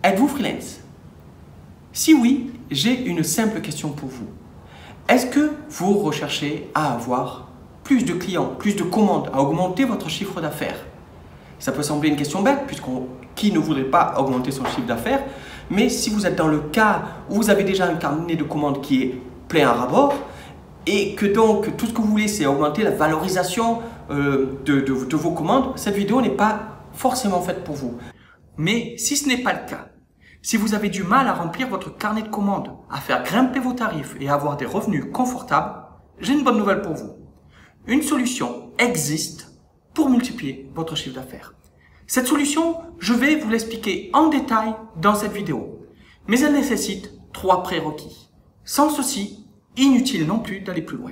Êtes-vous freelance? Si oui, j'ai une simple question pour vous. Est-ce que vous recherchez à avoir plus de clients, plus de commandes, à augmenter votre chiffre d'affaires? Ça peut sembler une question bête, qui ne voudrait pas augmenter son chiffre d'affaires? Mais si vous êtes dans le cas où vous avez déjà un carnet de commandes qui est plein à ras-bord, et que donc tout ce que vous voulez c'est augmenter la valorisation de vos commandes, cette vidéo n'est pas forcément faite pour vous. Mais si ce n'est pas le cas, si vous avez du mal à remplir votre carnet de commandes, à faire grimper vos tarifs et à avoir des revenus confortables, j'ai une bonne nouvelle pour vous. Une solution existe pour multiplier votre chiffre d'affaires. Cette solution, je vais vous l'expliquer en détail dans cette vidéo. Mais elle nécessite 3 prérequis. Sans ceci, inutile non plus d'aller plus loin.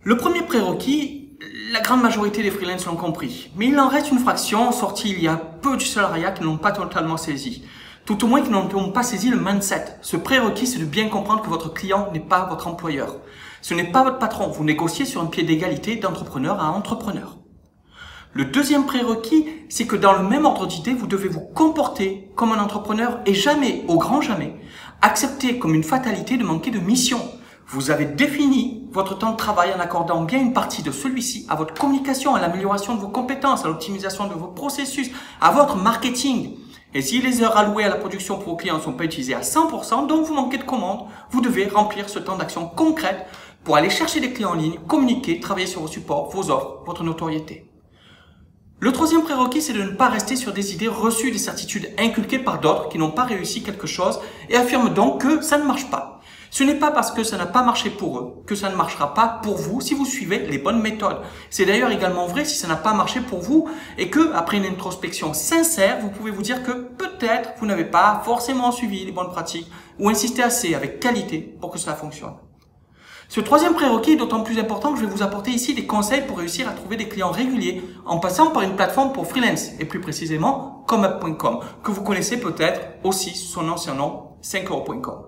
Le premier prérequis, la grande majorité des freelances l'ont compris. Mais il en reste une fraction sortie il y a peu du salariat qui n'ont pas totalement saisi. Tout au moins qui n'ont pas saisi le mindset. Ce prérequis, c'est de bien comprendre que votre client n'est pas votre employeur. Ce n'est pas votre patron. Vous négociez sur un pied d'égalité d'entrepreneur à entrepreneur. Le deuxième prérequis, c'est que dans le même ordre d'idée, vous devez vous comporter comme un entrepreneur et jamais, au grand jamais, accepter comme une fatalité de manquer de mission. Vous avez défini votre temps de travail en accordant bien une partie de celui-ci à votre communication, à l'amélioration de vos compétences, à l'optimisation de vos processus, à votre marketing. Et si les heures allouées à la production pour vos clients ne sont pas utilisées à 100%, donc vous manquez de commandes, vous devez remplir ce temps d'action concrète pour aller chercher des clients en ligne, communiquer, travailler sur vos supports, vos offres, votre notoriété. Le troisième prérequis, c'est de ne pas rester sur des idées reçues, des certitudes inculquées par d'autres qui n'ont pas réussi quelque chose et affirment donc que ça ne marche pas. Ce n'est pas parce que ça n'a pas marché pour eux que ça ne marchera pas pour vous si vous suivez les bonnes méthodes. C'est d'ailleurs également vrai si ça n'a pas marché pour vous et que, après une introspection sincère, vous pouvez vous dire que peut-être vous n'avez pas forcément suivi les bonnes pratiques ou insisté assez avec qualité pour que cela fonctionne. Ce troisième prérequis est d'autant plus important que je vais vous apporter ici des conseils pour réussir à trouver des clients réguliers en passant par une plateforme pour freelance et plus précisément comeup.com que vous connaissez peut-être aussi sous son ancien nom 5euros.com.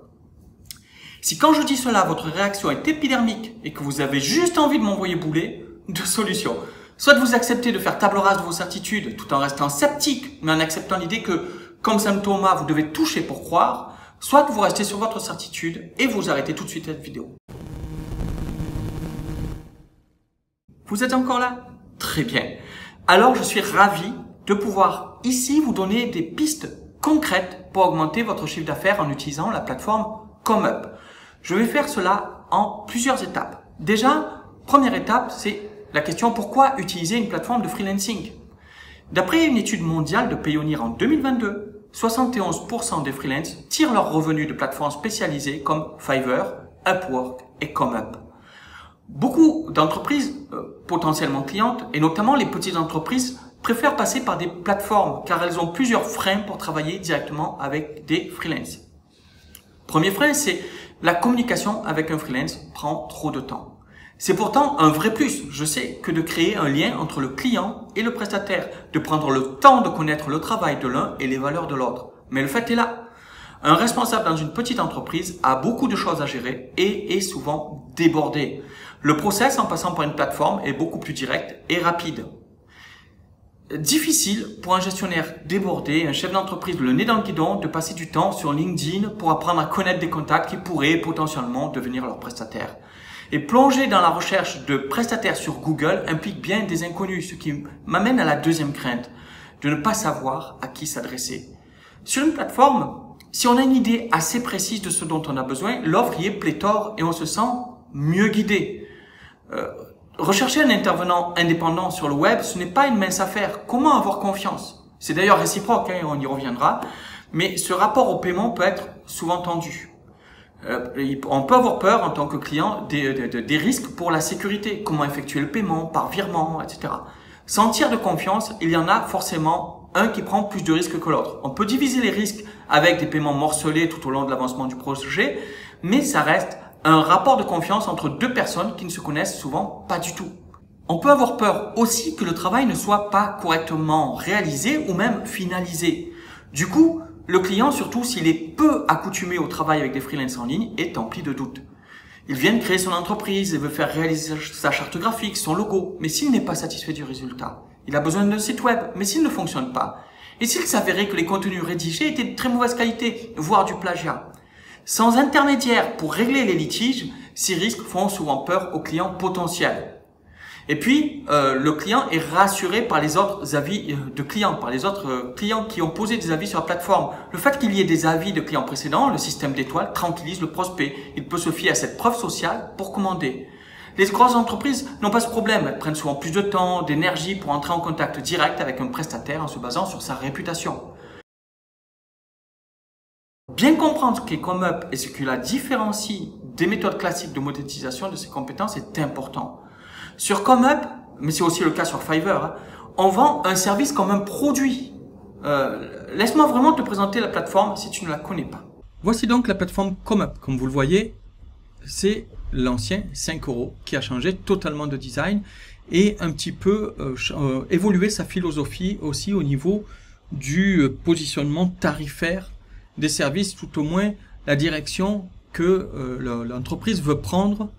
Si quand je dis cela, votre réaction est épidermique et que vous avez juste envie de m'envoyer bouler, 2 solutions. Soit vous acceptez de faire table rase de vos certitudes tout en restant sceptique mais en acceptant l'idée que, comme Saint Thomas, vous devez toucher pour croire, soit vous restez sur votre certitude et vous arrêtez tout de suite cette vidéo. Vous êtes encore là? Très bien. Alors, je suis ravi de pouvoir ici vous donner des pistes concrètes pour augmenter votre chiffre d'affaires en utilisant la plateforme Comeup. Je vais faire cela en plusieurs étapes. Déjà, première étape, c'est la question pourquoi utiliser une plateforme de freelancing? D'après une étude mondiale de Payoneer en 2022, 71% des freelances tirent leurs revenus de plateformes spécialisées comme Fiverr, Upwork et Comeup. Beaucoup d'entreprises potentiellement clientes, et notamment les petites entreprises, préfèrent passer par des plateformes car elles ont plusieurs freins pour travailler directement avec des freelances. Premier frein, c'est la communication avec un freelance prend trop de temps. C'est pourtant un vrai plus, je sais, que de créer un lien entre le client et le prestataire, de prendre le temps de connaître le travail de l'un et les valeurs de l'autre. Mais le fait est là. Un responsable dans une petite entreprise a beaucoup de choses à gérer et est souvent débordé. Le process en passant par une plateforme est beaucoup plus direct et rapide. Difficile pour un gestionnaire débordé, un chef d'entreprise le nez dans le guidon, de passer du temps sur LinkedIn pour apprendre à connaître des contacts qui pourraient potentiellement devenir leurs prestataires. Et plonger dans la recherche de prestataires sur Google implique bien des inconnus, ce qui m'amène à la deuxième crainte, de ne pas savoir à qui s'adresser. Sur une plateforme, si on a une idée assez précise de ce dont on a besoin, l'offre y est pléthore et on se sent mieux guidé. Rechercher un intervenant indépendant sur le web, ce n'est pas une mince affaire. Comment avoir confiance? C'est d'ailleurs réciproque, hein, on y reviendra. Mais ce rapport au paiement peut être souvent tendu. On peut avoir peur en tant que client des risques pour la sécurité. Comment effectuer le paiement, par virement, etc. Sans tiers de confiance, il y en a forcément un qui prend plus de risques que l'autre. On peut diviser les risques avec des paiements morcelés tout au long de l'avancement du projet, mais ça reste un rapport de confiance entre 2 personnes qui ne se connaissent souvent pas du tout. On peut avoir peur aussi que le travail ne soit pas correctement réalisé ou même finalisé. Du coup, le client, surtout s'il est peu accoutumé au travail avec des freelances en ligne, est empli de doutes. Il vient de créer son entreprise et veut faire réaliser sa charte graphique, son logo, mais s'il n'est pas satisfait du résultat, il a besoin d'un site web, mais s'il ne fonctionne pas, Et s'il s'avérait que les contenus rédigés étaient de très mauvaise qualité, voire du plagiat? Sans intermédiaire pour régler les litiges, ces risques font souvent peur aux clients potentiels. Et puis, le client est rassuré par les autres avis de clients, par les autres clients qui ont posé des avis sur la plateforme. Le fait qu'il y ait des avis de clients précédents, le système d'étoiles tranquillise le prospect. Il peut se fier à cette preuve sociale pour commander. Les grosses entreprises n'ont pas ce problème. Elles prennent souvent plus de temps, d'énergie pour entrer en contact direct avec un prestataire en se basant sur sa réputation. Bien comprendre ce qu'est ComeUp et ce qui la différencie des méthodes classiques de monétisation de ses compétences est important. Sur ComeUp, mais c'est aussi le cas sur Fiverr, on vend un service comme un produit. Laisse-moi vraiment te présenter la plateforme si tu ne la connais pas. Voici donc la plateforme ComeUp. Comme vous le voyez, c'est l'ancien 5 € qui a changé totalement de design et un petit peu évolué sa philosophie aussi au niveau du positionnement tarifaire des services, tout au moins la direction que l'entreprise veut prendre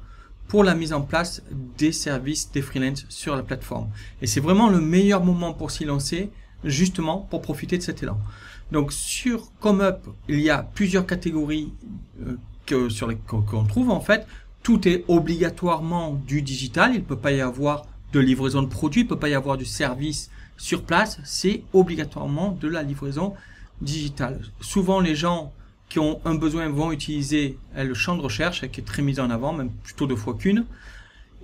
pour la mise en place des services des freelances sur la plateforme. Et c'est vraiment le meilleur moment pour s'y lancer, justement pour profiter de cet élan. Donc sur ComeUp, il y a plusieurs catégories qu'on trouve en fait. Tout est obligatoirement du digital, il ne peut pas y avoir de livraison de produits, il ne peut pas y avoir du service sur place, c'est obligatoirement de la livraison digitale. Souvent les gens qui ont un besoin vont utiliser le champ de recherche qui est très mis en avant, même plutôt 2 fois qu'une.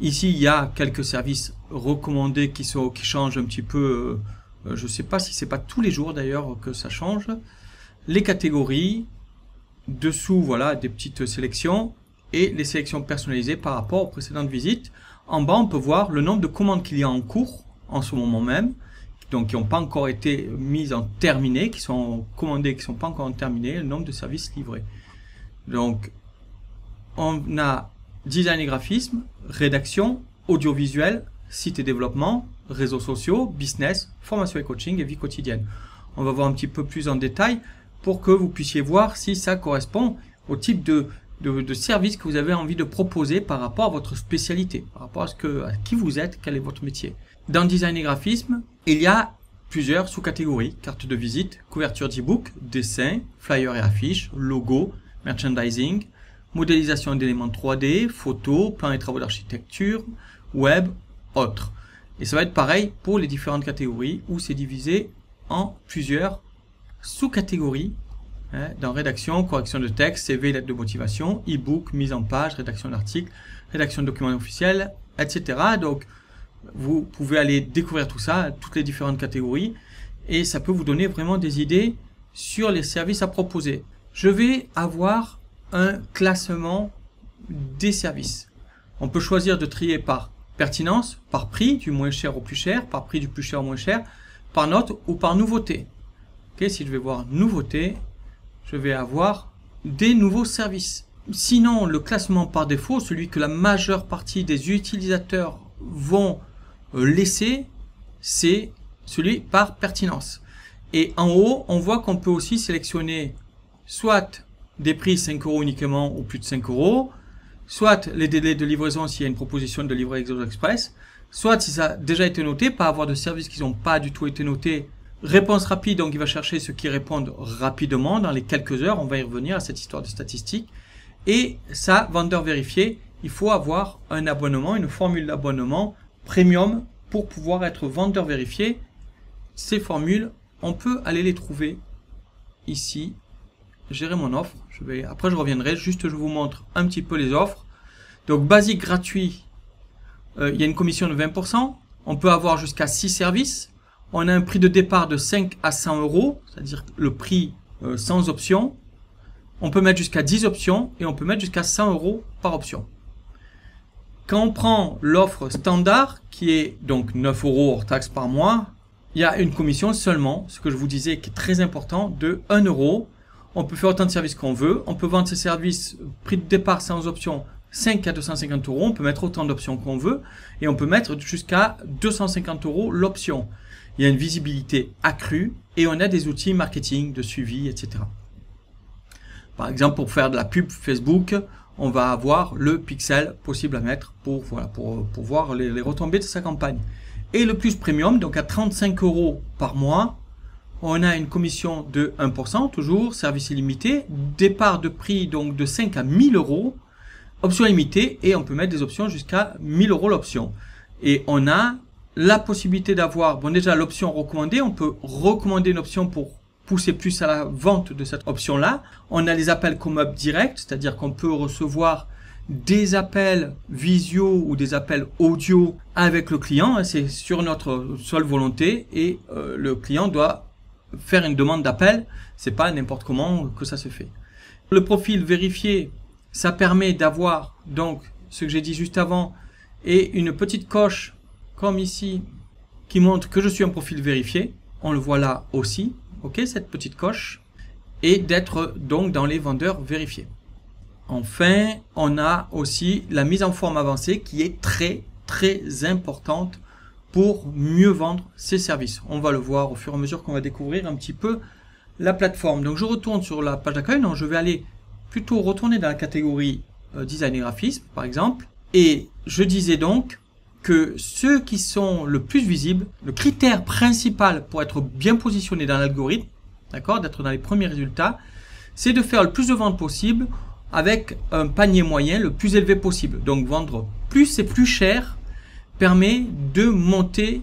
Ici, il y a quelques services recommandés qui changent un petit peu. Je ne sais pas si c'est pas tous les jours d'ailleurs que ça change. Les catégories, dessous, voilà, des petites sélections et les sélections personnalisées par rapport aux précédentes visites. En bas, on peut voir le nombre de commandes qu'il y a en cours en ce moment même. Donc qui n'ont pas encore été mises en terminé, qui sont commandées, qui ne sont pas encore en terminé, le nombre de services livrés. Donc, on a design et graphisme, rédaction, audiovisuel, site et développement, réseaux sociaux, business, formation et coaching et vie quotidienne. On va voir un petit peu plus en détail pour que vous puissiez voir si ça correspond au type de service que vous avez envie de proposer par rapport à votre spécialité, par rapport à qui vous êtes, quel est votre métier. Dans design et graphisme, il y a plusieurs sous-catégories, carte de visite, couverture d'e-book, dessin, flyers et affiches, logo, merchandising, modélisation d'éléments 3D, photos, plans et travaux d'architecture, web, autres. Et ça va être pareil pour les différentes catégories où c'est divisé en plusieurs sous-catégories. Dans rédaction, correction de texte, CV, lettre de motivation, e-book, mise en page, rédaction d'articles, rédaction de documents officiels, etc. Donc, vous pouvez aller découvrir tout ça, toutes les différentes catégories, et ça peut vous donner vraiment des idées sur les services à proposer. Je vais avoir un classement des services. On peut choisir de trier par pertinence, par prix, du moins cher au plus cher, par prix du plus cher au moins cher, par note ou par nouveauté. Okay, si je vais voir nouveauté, je vais avoir des nouveaux services. Sinon, le classement par défaut, celui que la majeure partie des utilisateurs vont laisser, c'est celui par pertinence. Et en haut, on voit qu'on peut aussi sélectionner soit des prix 5 € uniquement ou plus de 5 €, soit les délais de livraison s'il y a une proposition de livrer Express, soit si ça a déjà été noté, pas avoir de services qui n'ont pas du tout été notés. Réponse rapide, donc il va chercher ceux qui répondent rapidement dans les quelques heures, on va y revenir à cette histoire de statistiques. Et ça, vendeur vérifié, il faut avoir un abonnement, une formule d'abonnement premium pour pouvoir être vendeur vérifié. Ces formules, on peut aller les trouver ici. Gérer mon offre. Après, je reviendrai. Juste, je vous montre un petit peu les offres. Donc, basique gratuit, il y a une commission de 20%. On peut avoir jusqu'à 6 services. On a un prix de départ de 5 à 100 €, c'est-à-dire le prix sans option. On peut mettre jusqu'à 10 options et on peut mettre jusqu'à 100 € par option. Quand on prend l'offre standard, qui est donc 9 € hors taxe par mois, il y a une commission seulement, ce que je vous disais qui est très important, de 1 €. On peut faire autant de services qu'on veut. On peut vendre ces services, prix de départ sans option, 5 à 250 €. On peut mettre autant d'options qu'on veut. Et on peut mettre jusqu'à 250 € l'option. Il y a une visibilité accrue et on a des outils marketing, de suivi, etc. Par exemple, pour faire de la pub Facebook, on va avoir le pixel possible à mettre pour voir les retombées de sa campagne. Et le plus premium, donc à 35 € par mois, On a une commission de 1%, toujours, service illimité, départ de prix donc de 5 à 1000 euros, option limitée, et on peut mettre des options jusqu'à 1000 euros l'option. Et on a la possibilité d'avoir, bon déjà l'option recommandée, on peut recommander une option pour pousser plus à la vente de cette option-là. On a les appels come-up direct, c'est-à-dire qu'on peut recevoir des appels visio ou des appels audio avec le client, c'est sur notre seule volonté, et le client doit faire une demande d'appel, c'est pas n'importe comment que ça se fait. Le profil vérifié, ça permet d'avoir donc ce que j'ai dit juste avant et une petite coche comme ici qui montre que je suis un profil vérifié, on le voit là aussi, ok, cette petite coche, et d'être donc dans les vendeurs vérifiés. Enfin, on a aussi la mise en forme avancée qui est très importante pour mieux vendre ses services. On va le voir au fur et à mesure qu'on va découvrir un petit peu la plateforme. Donc je retourne sur la page d'accueil, je vais aller plutôt retourner dans la catégorie design et graphisme par exemple, et je disais donc que ceux qui sont le plus visibles, le critère principal pour être bien positionné dans l'algorithme, d'accord, d'être dans les premiers résultats, c'est de faire le plus de ventes possible avec un panier moyen le plus élevé possible. Donc vendre plus et plus cher permet de monter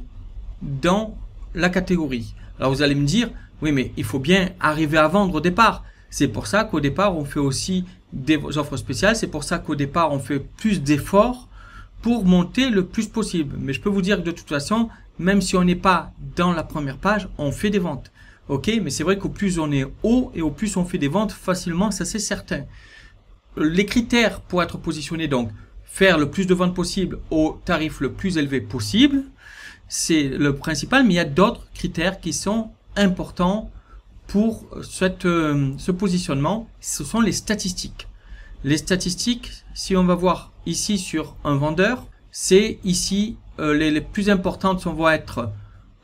dans la catégorie. Alors vous allez me dire, oui mais il faut bien arriver à vendre au départ. C'est pour ça qu'au départ on fait aussi des offres spéciales, c'est pour ça qu'au départ on fait plus d'efforts pour monter le plus possible. Mais je peux vous dire que de toute façon, même si on n'est pas dans la première page, on fait des ventes. Ok, mais c'est vrai qu'au plus on est haut et au plus on fait des ventes facilement, ça c'est certain. Les critères pour être positionné, donc faire le plus de ventes possible au tarif le plus élevé possible, c'est le principal, mais il y a d'autres critères qui sont importants pour ce positionnement, ce sont les statistiques. Les statistiques, si on va voir ici sur un vendeur, c'est ici les plus importantes vont être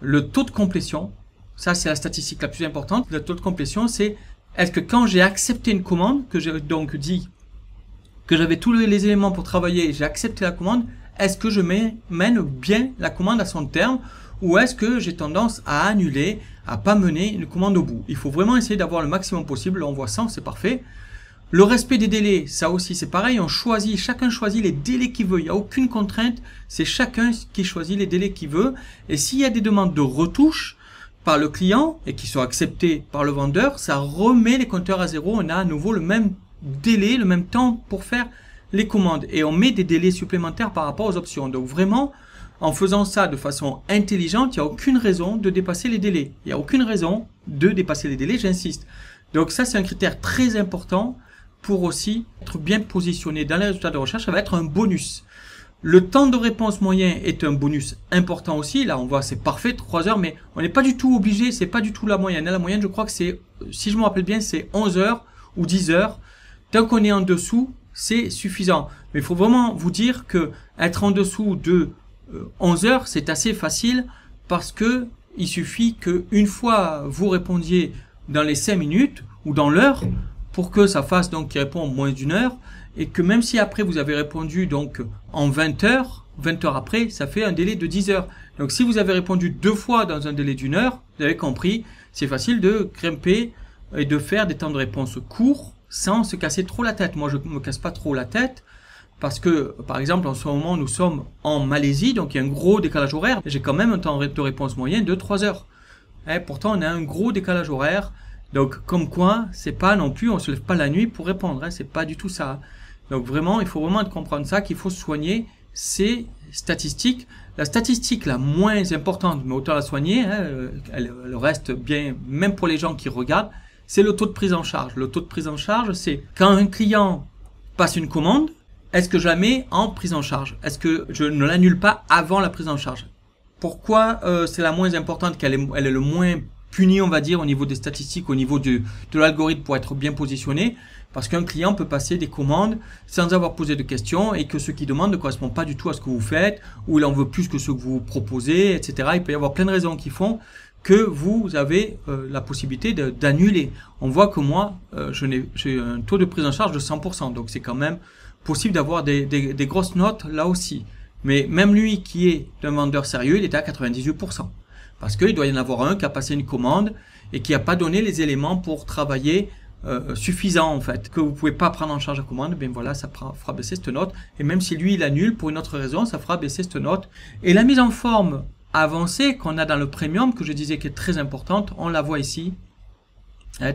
le taux de complétion. Ça, c'est la statistique la plus importante. Le taux de complétion, c'est est-ce que quand j'ai accepté une commande, que j'ai donc dit que j'avais tous les éléments pour travailler et j'ai accepté la commande, est-ce que je mène bien la commande à son terme ou est-ce que j'ai tendance à annuler, à pas mener une commande au bout? Il faut vraiment essayer d'avoir le maximum possible. Là, on voit 100, c'est parfait. Le respect des délais, ça aussi c'est pareil, chacun choisit les délais qu'il veut, il n'y a aucune contrainte, c'est chacun qui choisit les délais qu'il veut. Et s'il y a des demandes de retouche par le client et qui sont acceptées par le vendeur, ça remet les compteurs à zéro, on a à nouveau le même délai, le même temps pour faire les commandes et on met des délais supplémentaires par rapport aux options. Donc vraiment, en faisant ça de façon intelligente, il n'y a aucune raison de dépasser les délais. Il n'y a aucune raison de dépasser les délais, j'insiste. Donc ça, c'est un critère très important pour aussi être bien positionné dans les résultats de recherche. Ça va être un bonus. Le temps de réponse moyen est un bonus important aussi. Là, on voit, c'est parfait, 3 heures, mais on n'est pas du tout obligé, c'est pas du tout la moyenne. La moyenne, je crois que c'est, si je me rappelle bien, c'est 11 heures ou 10 heures. Tant qu'on est en dessous, c'est suffisant. Mais il faut vraiment vous dire que être en dessous de 11 heures, c'est assez facile parce que il suffit qu'une fois vous répondiez dans les 5 minutes ou dans l'heure pour que ça fasse donc qu'il répond en moins d'une heure et que même si après vous avez répondu donc en 20 heures après, ça fait un délai de 10 heures. Donc si vous avez répondu 2 fois dans un délai d'1 heure, vous avez compris, c'est facile de grimper et de faire des temps de réponse courts sans se casser trop la tête. Moi, je me casse pas trop la tête parce que, par exemple, en ce moment, nous sommes en Malaisie, donc il y a un gros décalage horaire. J'ai quand même un temps de réponse moyen de 3 heures. Et pourtant, on a un gros décalage horaire. Donc, comme quoi, c'est pas non plus, on se lève pas la nuit pour répondre. C'est pas du tout ça. Donc, vraiment, il faut vraiment comprendre ça, qu'il faut soigner ces statistiques. La statistique la moins importante, mais autant la soigner, elle reste bien, même pour les gens qui regardent, c'est le taux de prise en charge. Le taux de prise en charge, c'est quand un client passe une commande, est-ce que je la mets en prise en charge? Est-ce que je ne l'annule pas avant la prise en charge? Pourquoi c'est la moins importante, elle est le moins punie, on va dire, au niveau des statistiques, au niveau de l'algorithme pour être bien positionné? Parce qu'un client peut passer des commandes sans avoir posé de questions et que ce qu'il demande ne correspond pas du tout à ce que vous faites, ou il en veut plus que ce que vous proposez, etc. Il peut y avoir plein de raisons qui font que vous avez la possibilité d'annuler. On voit que moi, j'ai un taux de prise en charge de 100%, donc c'est quand même possible d'avoir des grosses notes là aussi. Mais même lui qui est un vendeur sérieux, il était à 98%. Parce qu'il doit y en avoir un qui a passé une commande et qui n'a pas donné les éléments pour travailler suffisant en fait, que vous pouvez pas prendre en charge la commande, bien voilà, ça fera baisser cette note. Et même si lui il annule pour une autre raison, ça fera baisser cette note. Et la mise en forme avancée qu'on a dans le premium, que je disais qui est très importante, on la voit ici,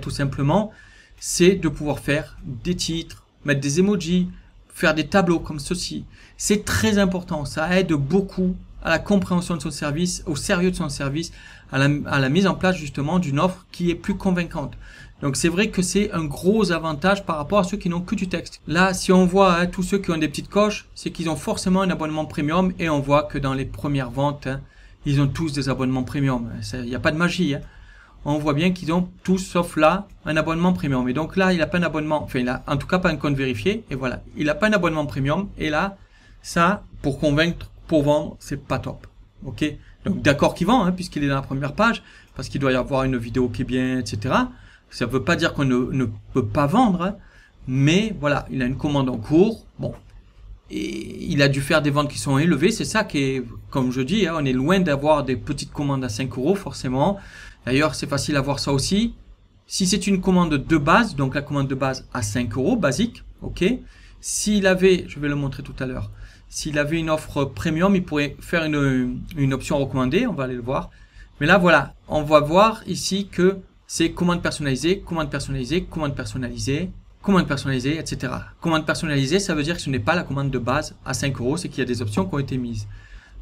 tout simplement, c'est de pouvoir faire des titres, mettre des emojis, faire des tableaux comme ceci. C'est très important, ça aide beaucoup à la compréhension de son service, au sérieux de son service, à la mise en place justement d'une offre qui est plus convaincante. Donc c'est vrai que c'est un gros avantage par rapport à ceux qui n'ont que du texte. Là, si on voit tous ceux qui ont des petites coches, c'est qu'ils ont forcément un abonnement premium, et on voit que dans les premières ventes, ils ont tous des abonnements premium. Il n'y a pas de magie. On voit bien qu'ils ont tous, sauf là, un abonnement premium. Et donc là, il n'a pas un abonnement, enfin il a en tout cas pas un compte vérifié, et voilà. Il n'a pas un abonnement premium, et là, ça, pour convaincre, pour vendre, c'est pas top. Ok? Donc d'accord qu'il vend, puisqu'il est dans la première page, parce qu'il doit y avoir une vidéo qui est bien, etc. Ça ne veut pas dire qu'on ne peut pas vendre, mais voilà, il a une commande en cours, bon, et il a dû faire des ventes qui sont élevées, c'est ça qui est, comme je dis, on est loin d'avoir des petites commandes à 5 € forcément. D'ailleurs, c'est facile à voir ça aussi. Si c'est une commande de base, donc la commande de base à 5 € basique, ok. S'il avait, je vais le montrer tout à l'heure, s'il avait une offre premium, il pourrait faire une option recommandée, on va aller le voir. Mais là, voilà, on va voir ici que c'est commande personnalisée, commande personnalisée, commande personnalisée, commande personnalisée, etc. Commande personnalisée, ça veut dire que ce n'est pas la commande de base à 5 €, c'est qu'il y a des options qui ont été mises.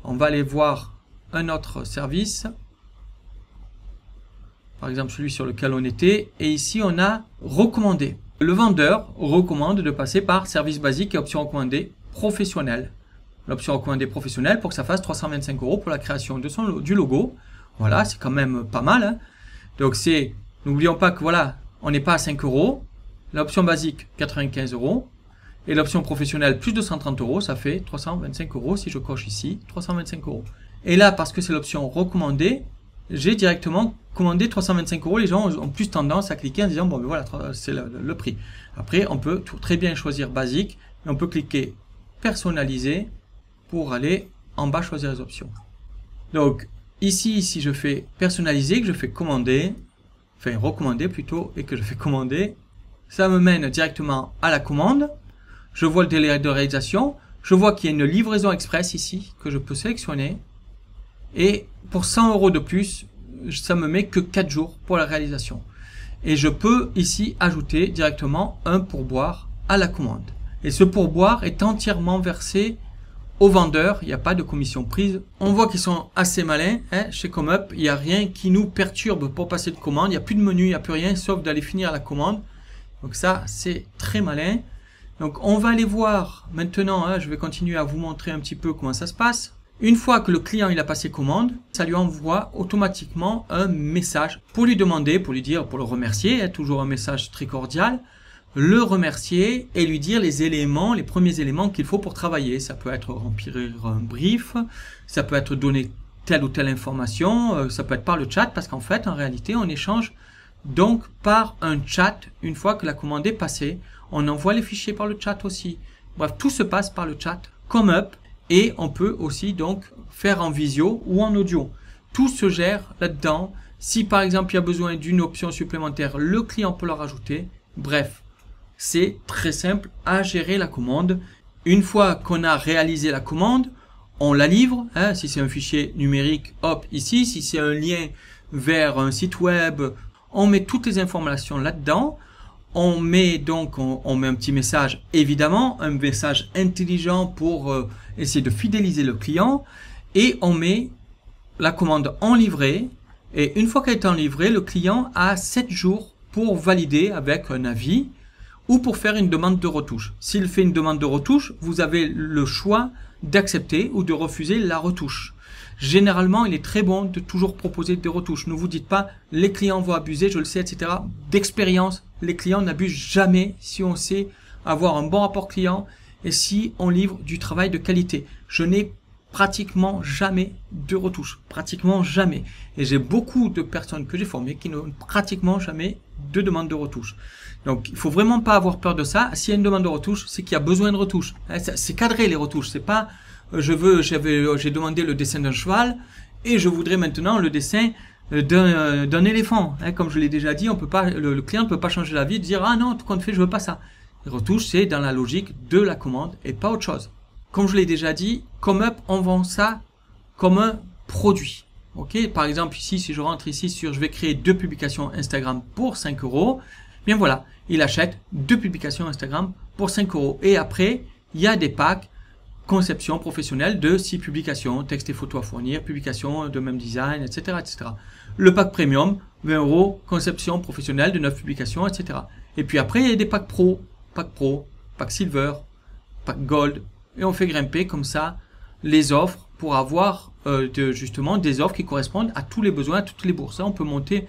On va aller voir un autre service. Par exemple, celui sur lequel on était. Et ici, on a recommandé. Le vendeur recommande de passer par service basique et option recommandée professionnelle. L'option recommandée professionnelle pour que ça fasse 325 € pour la création de du logo. Voilà, c'est quand même pas mal. Donc c'est, n'oublions pas que voilà, on n'est pas à 5 €. L'option basique, 95 €. Et l'option professionnelle, plus de 130 €, ça fait 325 € si je coche ici, 325 €. Et là, parce que c'est l'option recommandée, j'ai directement commandé 325 €. Les gens ont plus tendance à cliquer en disant, bon, ben voilà, c'est le prix. Après, on peut très bien choisir basique, et on peut cliquer personnaliser pour aller en bas choisir les options. Donc, ici, si je fais personnaliser, que je fais commander, enfin recommander plutôt, et que je fais commander, ça me mène directement à la commande. Je vois le délai de réalisation. Je vois qu'il y a une livraison express ici, que je peux sélectionner. Et pour 100 € de plus, ça me met que 4 jours pour la réalisation. Et je peux ici ajouter directement un pourboire à la commande. Et ce pourboire est entièrement versé au vendeur, il n'y a pas de commission prise. On voit qu'ils sont assez malins, chez ComeUp, il n'y a rien qui nous perturbe pour passer de commande, il n'y a plus de menu, il n'y a plus rien, sauf d'aller finir la commande. Donc ça, c'est très malin. Donc on va aller voir maintenant, je vais continuer à vous montrer un petit peu comment ça se passe. Une fois que le client il a passé commande, ça lui envoie automatiquement un message pour lui demander, pour lui dire, pour le remercier, toujours un message très cordial, le remercier et lui dire les éléments, les premiers éléments qu'il faut pour travailler. Ça peut être remplir un brief, ça peut être donner telle ou telle information, ça peut être par le chat, parce qu'en fait, en réalité, on échange donc par un chat une fois que la commande est passée. On envoie les fichiers par le chat aussi. Bref, tout se passe par le chat ComeUp, et on peut aussi donc faire en visio ou en audio. Tout se gère là-dedans. Si par exemple il y a besoin d'une option supplémentaire, le client peut la rajouter. Bref, c'est très simple à gérer la commande. Une fois qu'on a réalisé la commande, on la livre. Si c'est un fichier numérique, hop, ici. Si c'est un lien vers un site web, on met toutes les informations là-dedans. On met donc, on met un petit message, évidemment, un message intelligent pour essayer de fidéliser le client. Et on met la commande en livrée. Et une fois qu'elle est en livrée, le client a 7 jours pour valider avec un avis ou pour faire une demande de retouche. S'il fait une demande de retouche, vous avez le choix d'accepter ou de refuser la retouche. Généralement, il est très bon de toujours proposer des retouches. Ne vous dites pas, les clients vont abuser, je le sais, etc. D'expérience, les clients n'abusent jamais si on sait avoir un bon rapport client et si on livre du travail de qualité. Je n'ai pratiquement jamais de retouches. Pratiquement jamais. Et j'ai beaucoup de personnes que j'ai formées qui n'ont pratiquement jamais de demande de retouche. Donc, il faut vraiment pas avoir peur de ça. S'il y a une demande de retouche, c'est qu'il y a besoin de retouche. C'est cadré les retouches. C'est pas, j'ai demandé le dessin d'un cheval et je voudrais maintenant le dessin d'un éléphant. Hein, comme je l'ai déjà dit, on peut pas, le client ne peut pas changer l'avis, de dire ah non, tout compte fait, je veux pas ça. Les retouches, c'est dans la logique de la commande et pas autre chose. Comme je l'ai déjà dit, ComeUp, on vend ça comme un produit. Ok, par exemple ici, si je rentre ici sur, je vais créer 2 publications Instagram pour 5 €, bien voilà, il achète 2 publications Instagram pour 5 €. Et après, il y a des packs conception professionnelle de 6 publications, texte et photos à fournir, publications de même design, etc., etc. Le pack premium, 20 €, conception professionnelle de 9 publications, etc. Et puis après, il y a des packs pro, pack silver, pack gold, et on fait grimper comme ça les offres pour avoir justement des offres qui correspondent à tous les besoins, à toutes les bourses. On peut monter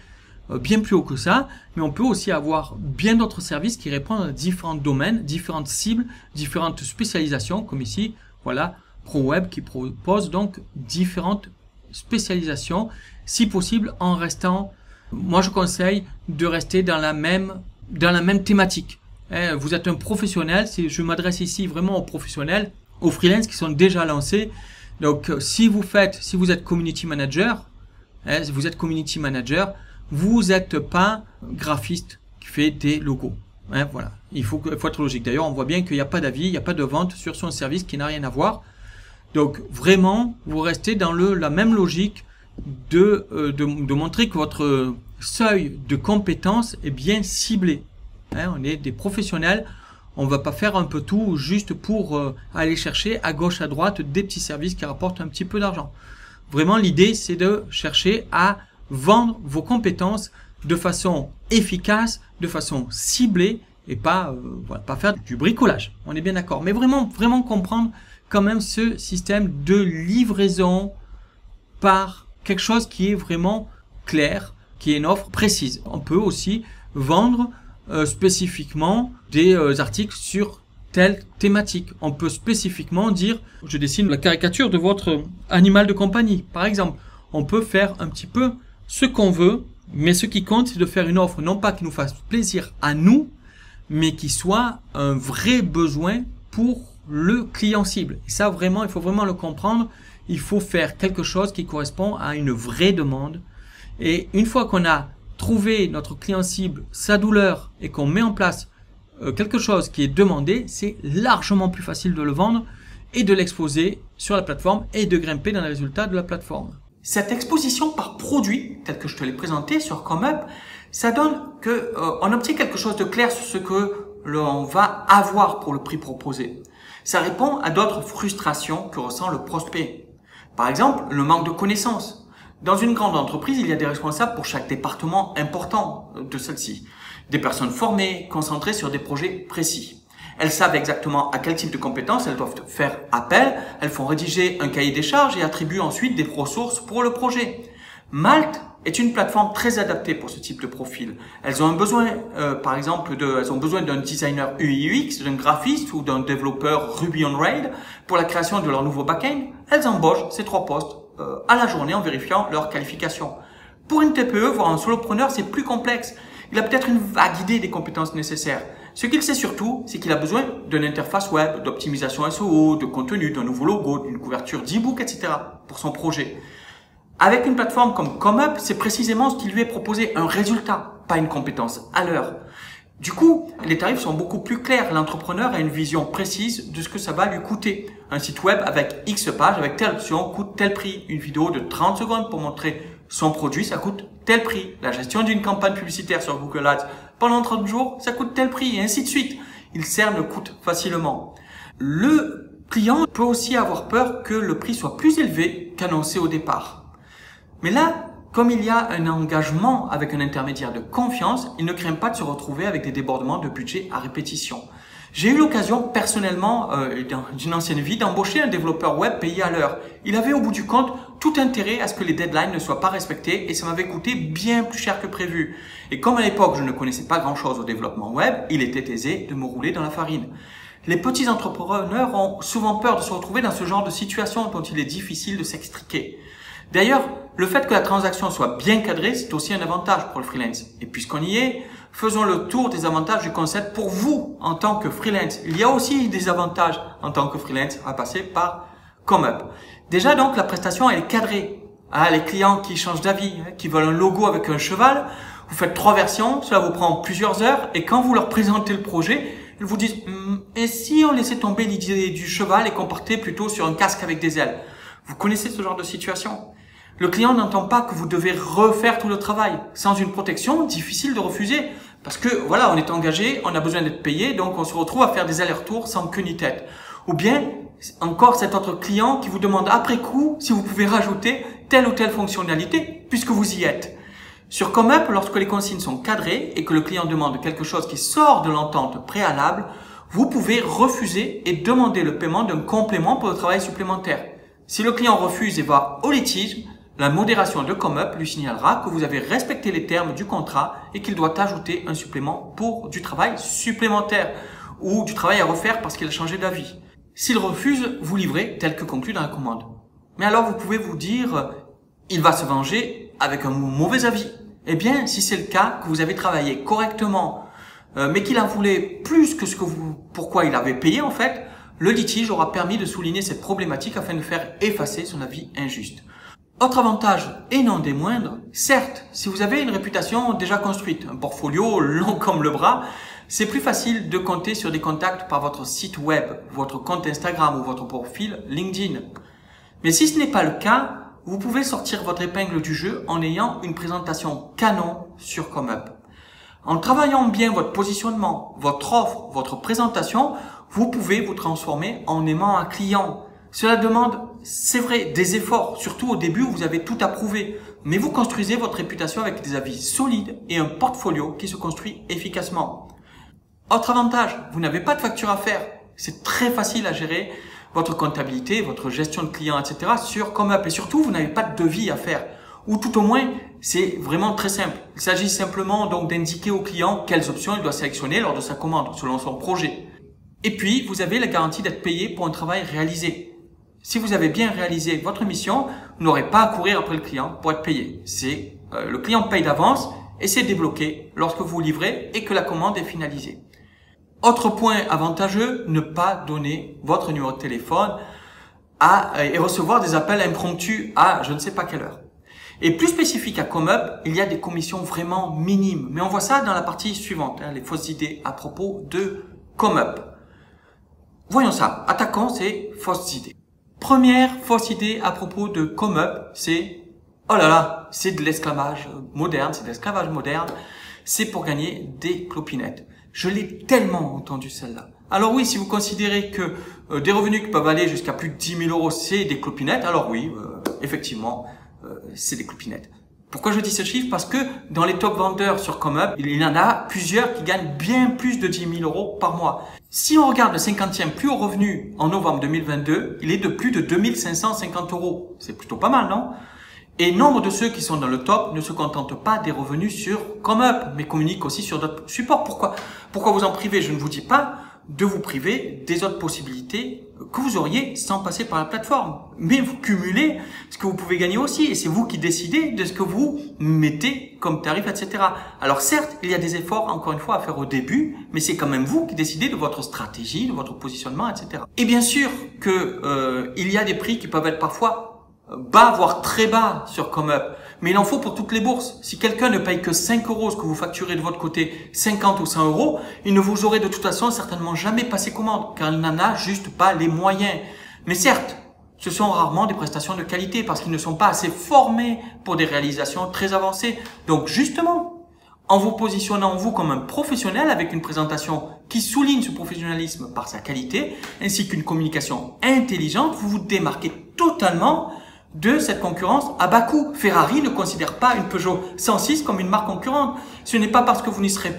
bien plus haut que ça, mais on peut aussi avoir bien d'autres services qui répondent à différents domaines, différentes cibles, différentes spécialisations, comme ici, voilà, ProWeb qui propose donc différentes spécialisations, si possible en restant, moi je conseille de rester dans la même thématique. Vous êtes un professionnel, je m'adresse ici vraiment aux professionnels, aux freelances qui sont déjà lancés. Donc si vous êtes community manager, vous n'êtes pas graphiste qui fait des logos. Voilà, il faut être logique. D'ailleurs, on voit bien qu'il n'y a pas d'avis, il n'y a pas de vente sur son service qui n'a rien à voir. Donc vraiment, vous restez dans la même logique de montrer que votre seuil de compétence est bien ciblé. On est des professionnels, on ne va pas faire un peu tout juste pour aller chercher à gauche, à droite des petits services qui rapportent un petit peu d'argent. Vraiment, l'idée, c'est de chercher à vendre vos compétences de façon efficace, de façon ciblée et pas faire du bricolage. On est bien d'accord. Mais vraiment comprendre quand même ce système de livraison par quelque chose qui est vraiment clair, qui est une offre précise. On peut aussi vendre spécifiquement des articles sur telle thématique. On peut spécifiquement dire, je dessine la caricature de votre animal de compagnie, par exemple. On peut faire un petit peu ce qu'on veut, mais ce qui compte, c'est de faire une offre, non pas qui nous fasse plaisir à nous, mais qui soit un vrai besoin pour le client cible. Et ça, vraiment, il faut vraiment le comprendre. Il faut faire quelque chose qui correspond à une vraie demande. Et une fois qu'on a trouvé notre client cible, sa douleur, et qu'on met en place quelque chose qui est demandé, c'est largement plus facile de le vendre et de l'exposer sur la plateforme et de grimper dans les résultats de la plateforme. Cette exposition par produit, tel que je te l'ai présenté sur ComeUp, ça donne on obtient quelque chose de clair sur ce que l'on va avoir pour le prix proposé. Ça répond à d'autres frustrations que ressent le prospect. Par exemple, le manque de connaissances. Dans une grande entreprise, il y a des responsables pour chaque département important de celle-ci. Des personnes formées, concentrées sur des projets précis. Elles savent exactement à quel type de compétences elles doivent faire appel, elles font rédiger un cahier des charges et attribuent ensuite des ressources pour le projet. Malte est une plateforme très adaptée pour ce type de profil. Elles ont un besoin, par exemple, elles ont besoin d'un designer UI UX, d'un graphiste ou d'un développeur Ruby on Rails pour la création de leur nouveau back-end. Elles embauchent ces 3 postes à la journée en vérifiant leur qualification. Pour une TPE, voire un solopreneur, c'est plus complexe. Il a peut-être une vague idée des compétences nécessaires. Ce qu'il sait surtout, c'est qu'il a besoin d'une interface web, d'optimisation SEO, de contenu, d'un nouveau logo, d'une couverture d'e-book, etc. pour son projet. Avec une plateforme comme ComeUp, c'est précisément ce qui lui est proposé, un résultat, pas une compétence à l'heure. Du coup, les tarifs sont beaucoup plus clairs. L'entrepreneur a une vision précise de ce que ça va lui coûter. Un site web avec X pages, avec telle option, coûte tel prix. Une vidéo de 30 secondes pour montrer son produit, ça coûte tel prix. La gestion d'une campagne publicitaire sur Google Ads pendant 30 jours, ça coûte tel prix, et ainsi de suite. Il cerne le coût facilement. Le client peut aussi avoir peur que le prix soit plus élevé qu'annoncé au départ. Mais là, comme il y a un engagement avec un intermédiaire de confiance, il ne craint pas de se retrouver avec des débordements de budget à répétition. J'ai eu l'occasion personnellement, d'une ancienne vie, d'embaucher un développeur web payé à l'heure. Il avait au bout du compte tout intérêt à ce que les deadlines ne soient pas respectées et ça m'avait coûté bien plus cher que prévu. Et comme à l'époque je ne connaissais pas grand chose au développement web, il était aisé de me rouler dans la farine. Les petits entrepreneurs ont souvent peur de se retrouver dans ce genre de situation dont il est difficile de s'extriquer. D'ailleurs, le fait que la transaction soit bien cadrée, c'est aussi un avantage pour le freelance. Et puisqu'on y est, faisons le tour des avantages du concept pour vous en tant que freelance. Il y a aussi des avantages en tant que freelance à passer par ComeUp. Déjà donc, la prestation elle est cadrée. Ah, les clients qui changent d'avis, qui veulent un logo avec un cheval, vous faites 3 versions, cela vous prend plusieurs heures et quand vous leur présentez le projet, ils vous disent et si on laissait tomber l'idée du cheval et qu'on partait plutôt sur un casque avec des ailes? Vous connaissez ce genre de situation? Le client n'entend pas que vous devez refaire tout le travail. Sans une protection, difficile de refuser. Parce que voilà, on est engagé, on a besoin d'être payé, donc on se retrouve à faire des allers-retours sans queue ni tête. Ou bien, encore cet autre client qui vous demande après coup si vous pouvez rajouter telle ou telle fonctionnalité puisque vous y êtes. Sur ComeUp, lorsque les consignes sont cadrées et que le client demande quelque chose qui sort de l'entente préalable, vous pouvez refuser et demander le paiement d'un complément pour le travail supplémentaire. Si le client refuse et va au litige, la modération de ComeUp lui signalera que vous avez respecté les termes du contrat et qu'il doit ajouter un supplément pour du travail supplémentaire ou du travail à refaire parce qu'il a changé d'avis. S'il refuse, vous livrez tel que conclu dans la commande. Mais alors vous pouvez vous dire, il va se venger avec un mauvais avis. Eh bien, si c'est le cas, que vous avez travaillé correctement, mais qu'il en voulait plus que pourquoi il avait payé en fait, le litige aura permis de souligner cette problématique afin de faire effacer son avis injuste. Autre avantage, et non des moindres, certes, si vous avez une réputation déjà construite, un portfolio long comme le bras, c'est plus facile de compter sur des contacts par votre site web, votre compte Instagram ou votre profil LinkedIn. Mais si ce n'est pas le cas, vous pouvez sortir votre épingle du jeu en ayant une présentation canon sur ComeUp. En travaillant bien votre positionnement, votre offre, votre présentation, vous pouvez vous transformer en aimant un client. Cela demande, c'est vrai, des efforts, surtout au début où vous avez tout à prouver. Mais vous construisez votre réputation avec des avis solides et un portfolio qui se construit efficacement. Autre avantage, vous n'avez pas de facture à faire. C'est très facile à gérer votre comptabilité, votre gestion de clients, etc. sur ComeUp. Et surtout, vous n'avez pas de devis à faire. Ou tout au moins, c'est vraiment très simple. Il s'agit simplement donc d'indiquer au client quelles options il doit sélectionner lors de sa commande, selon son projet. Et puis, vous avez la garantie d'être payé pour un travail réalisé. Si vous avez bien réalisé votre mission, vous n'aurez pas à courir après le client pour être payé. Le client paye d'avance et c'est débloqué lorsque vous livrez et que la commande est finalisée. Autre point avantageux, ne pas donner votre numéro de téléphone et recevoir des appels impromptus à je ne sais pas quelle heure. Et plus spécifique à ComeUp, il y a des commissions vraiment minimes. Mais on voit ça dans la partie suivante, les fausses idées à propos de ComeUp. Voyons ça. Attaquons ces fausses idées. Première fausse idée à propos de ComeUp, c'est oh là là, c'est de l'esclavage moderne, c'est pour gagner des clopinettes. Je l'ai tellement entendu celle-là. Alors oui, si vous considérez que des revenus qui peuvent aller jusqu'à plus de 10 000 euros, c'est des clopinettes, alors oui, effectivement, c'est des clopinettes. Pourquoi je dis ce chiffre? Parce que dans les top vendeurs sur ComeUp, il y en a plusieurs qui gagnent bien plus de 10 000 euros par mois. Si on regarde le 50e plus haut revenu en novembre 2022, il est de plus de 2 550 euros. C'est plutôt pas mal, non? Et nombre de ceux qui sont dans le top ne se contentent pas des revenus sur ComeUp, mais communiquent aussi sur d'autres supports. Pourquoi vous en privez? Je ne vous dis pas de vous priver des autres possibilités que vous auriez sans passer par la plateforme. Mais vous cumulez ce que vous pouvez gagner aussi et c'est vous qui décidez de ce que vous mettez comme tarif, etc. Alors certes, il y a des efforts, encore une fois, à faire au début, mais c'est quand même vous qui décidez de votre stratégie, de votre positionnement, etc. Et bien sûr que il y a des prix qui peuvent être parfois bas, voire très bas sur ComeUp. Mais il en faut pour toutes les bourses. Si quelqu'un ne paye que 5 euros ce que vous facturez de votre côté, 50 ou 100 euros, il ne vous aurait de toute façon certainement jamais passé commande, car il n'en a juste pas les moyens. Mais certes, ce sont rarement des prestations de qualité, parce qu'ils ne sont pas assez formés pour des réalisations très avancées. Donc justement, en vous positionnant vous comme un professionnel avec une présentation qui souligne ce professionnalisme par sa qualité, ainsi qu'une communication intelligente, vous vous démarquez totalement de cette concurrence à bas coût. Ferrari ne considère pas une Peugeot 106 comme une marque concurrente. Ce n'est pas parce que vous n'y serez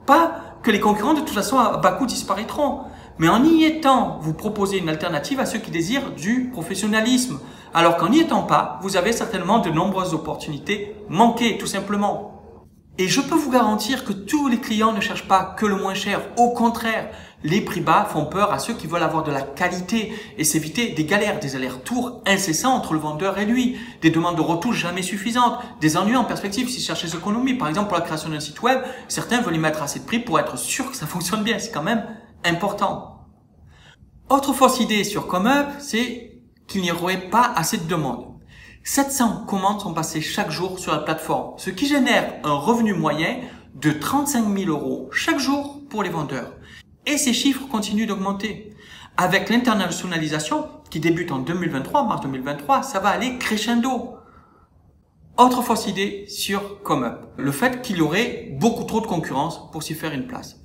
pas que les concurrents de toute façon à bas coût disparaîtront. Mais en y étant, vous proposez une alternative à ceux qui désirent du professionnalisme. Alors qu'en n'y étant pas, vous avez certainement de nombreuses opportunités manquées, tout simplement. Et je peux vous garantir que tous les clients ne cherchent pas que le moins cher. Au contraire, les prix bas font peur à ceux qui veulent avoir de la qualité et s'éviter des galères, des allers-retours incessants entre le vendeur et lui, des demandes de retouches jamais suffisantes, des ennuis en perspective s'ils cherchent des économies. Par exemple, pour la création d'un site web, certains veulent y mettre assez de prix pour être sûr que ça fonctionne bien. C'est quand même important. Autre fausse idée sur ComeUp, c'est qu'il n'y aurait pas assez de demandes. 700 commandes sont passées chaque jour sur la plateforme, ce qui génère un revenu moyen de 35 000 € chaque jour pour les vendeurs. Et ces chiffres continuent d'augmenter. Avec l'internationalisation qui débute en 2023, mars 2023, ça va aller crescendo. Autre fausse idée sur ComeUp, le fait qu'il y aurait beaucoup trop de concurrence pour s'y faire une place.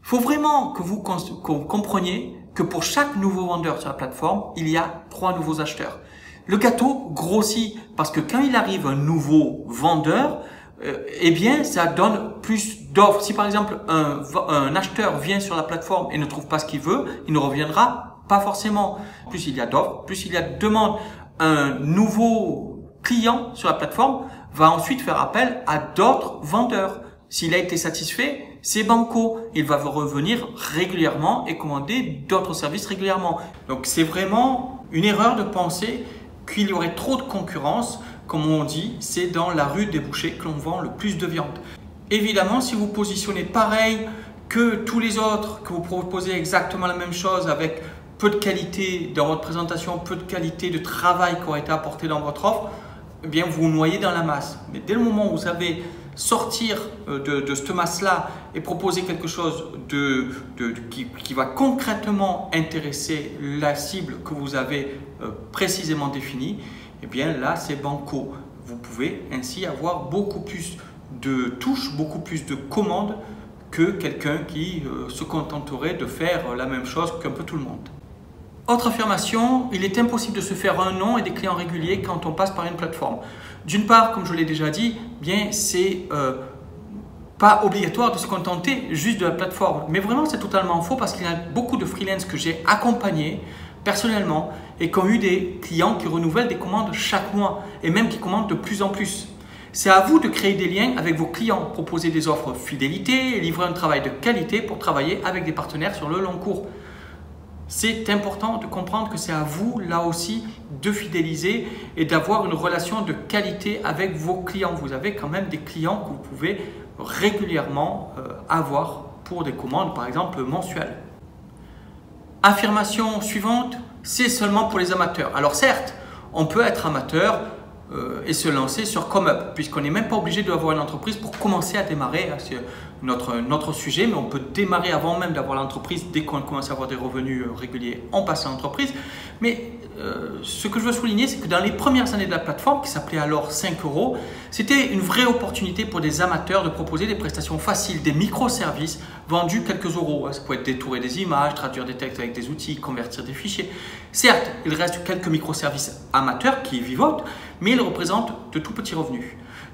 Il faut vraiment que vous compreniez que pour chaque nouveau vendeur sur la plateforme, il y a 3 nouveaux acheteurs. Le gâteau grossit parce que quand il arrive un nouveau vendeur, eh bien, ça donne plus d'offres. Si par exemple un acheteur vient sur la plateforme et ne trouve pas ce qu'il veut, il ne reviendra pas forcément. Plus il y a d'offres, plus il y a de demandes. Un nouveau client sur la plateforme va ensuite faire appel à d'autres vendeurs. S'il a été satisfait, c'est banco. Il va revenir régulièrement et commander d'autres services régulièrement. Donc c'est vraiment une erreur de penser qu'il y aurait trop de concurrence. Comme on dit, c'est dans la rue des bouchers que l'on vend le plus de viande. Évidemment, si vous positionnez pareil que tous les autres, que vous proposez exactement la même chose avec peu de qualité dans votre présentation, peu de qualité de travail qui aurait été apporté dans votre offre, eh bien vous vous noyez dans la masse. Mais dès le moment où vous savez sortir de cette masse-là et proposer quelque chose qui va concrètement intéresser la cible que vous avez précisément définie, eh bien là c'est banco. Vous pouvez ainsi avoir beaucoup plus de touches, beaucoup plus de commandes que quelqu'un qui se contenterait de faire la même chose qu'un peu tout le monde. Autre affirmation, il est impossible de se faire un nom et des clients réguliers quand on passe par une plateforme. D'une part, comme je l'ai déjà dit, bien c'est pas obligatoire de se contenter juste de la plateforme. Mais vraiment, c'est totalement faux parce qu'il y a beaucoup de freelance que j'ai accompagnés personnellement et qui ont eu des clients qui renouvellent des commandes chaque mois et même qui commandent de plus en plus. C'est à vous de créer des liens avec vos clients, proposer des offres fidélité et livrer un travail de qualité pour travailler avec des partenaires sur le long cours. C'est important de comprendre que c'est à vous, là aussi, de fidéliser et d'avoir une relation de qualité avec vos clients. Vous avez quand même des clients que vous pouvez régulièrement avoir pour des commandes, par exemple, mensuelles. Affirmation suivante, c'est seulement pour les amateurs. Alors certes, on peut être amateur et se lancer sur ComeUp, puisqu'on n'est même pas obligé d'avoir une entreprise pour commencer à démarrer. C'est notre sujet, mais on peut démarrer avant même d'avoir l'entreprise. Dès qu'on commence à avoir des revenus réguliers, on passe à l'entreprise. Mais ce que je veux souligner, c'est que dans les premières années de la plateforme, qui s'appelait alors 5 €, c'était une vraie opportunité pour des amateurs de proposer des prestations faciles, des microservices vendus quelques euros. Ça peut être détourer des images, traduire des textes avec des outils, convertir des fichiers. Certes, il reste quelques microservices amateurs qui vivotent, mais ils représentent de tout petits revenus.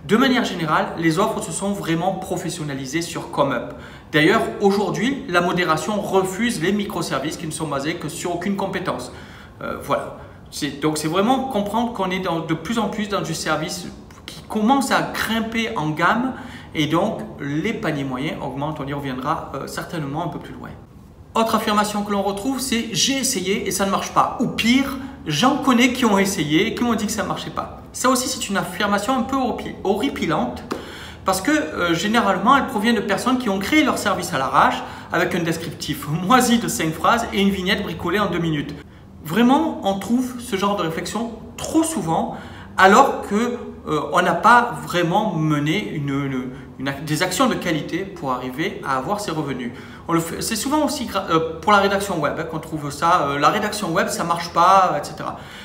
De manière générale, les offres se sont vraiment professionnalisées sur ComeUp. D'ailleurs, aujourd'hui, la modération refuse les microservices qui ne sont basés que sur aucune compétence. Voilà. Donc, c'est vraiment comprendre qu'on est de plus en plus dans du service qui commence à grimper en gamme et donc les paniers moyens augmentent. On y reviendra certainement un peu plus loin. Autre affirmation que l'on retrouve, c'est « j'ai essayé et ça ne marche pas » ou pire, « j'en connais qui ont essayé et qui m'ont dit que ça ne marchait pas ». Ça aussi, c'est une affirmation un peu horripilante parce que généralement, elle provient de personnes qui ont créé leur service à l'arrache avec un descriptif moisi de 5 phrases et une vignette bricolée en 2 minutes. Vraiment, on trouve ce genre de réflexion trop souvent alors qu'on n'a pas vraiment mené des actions de qualité pour arriver à avoir ces revenus. C'est souvent aussi pour la rédaction web qu'on trouve ça. La rédaction web, ça ne marche pas, etc.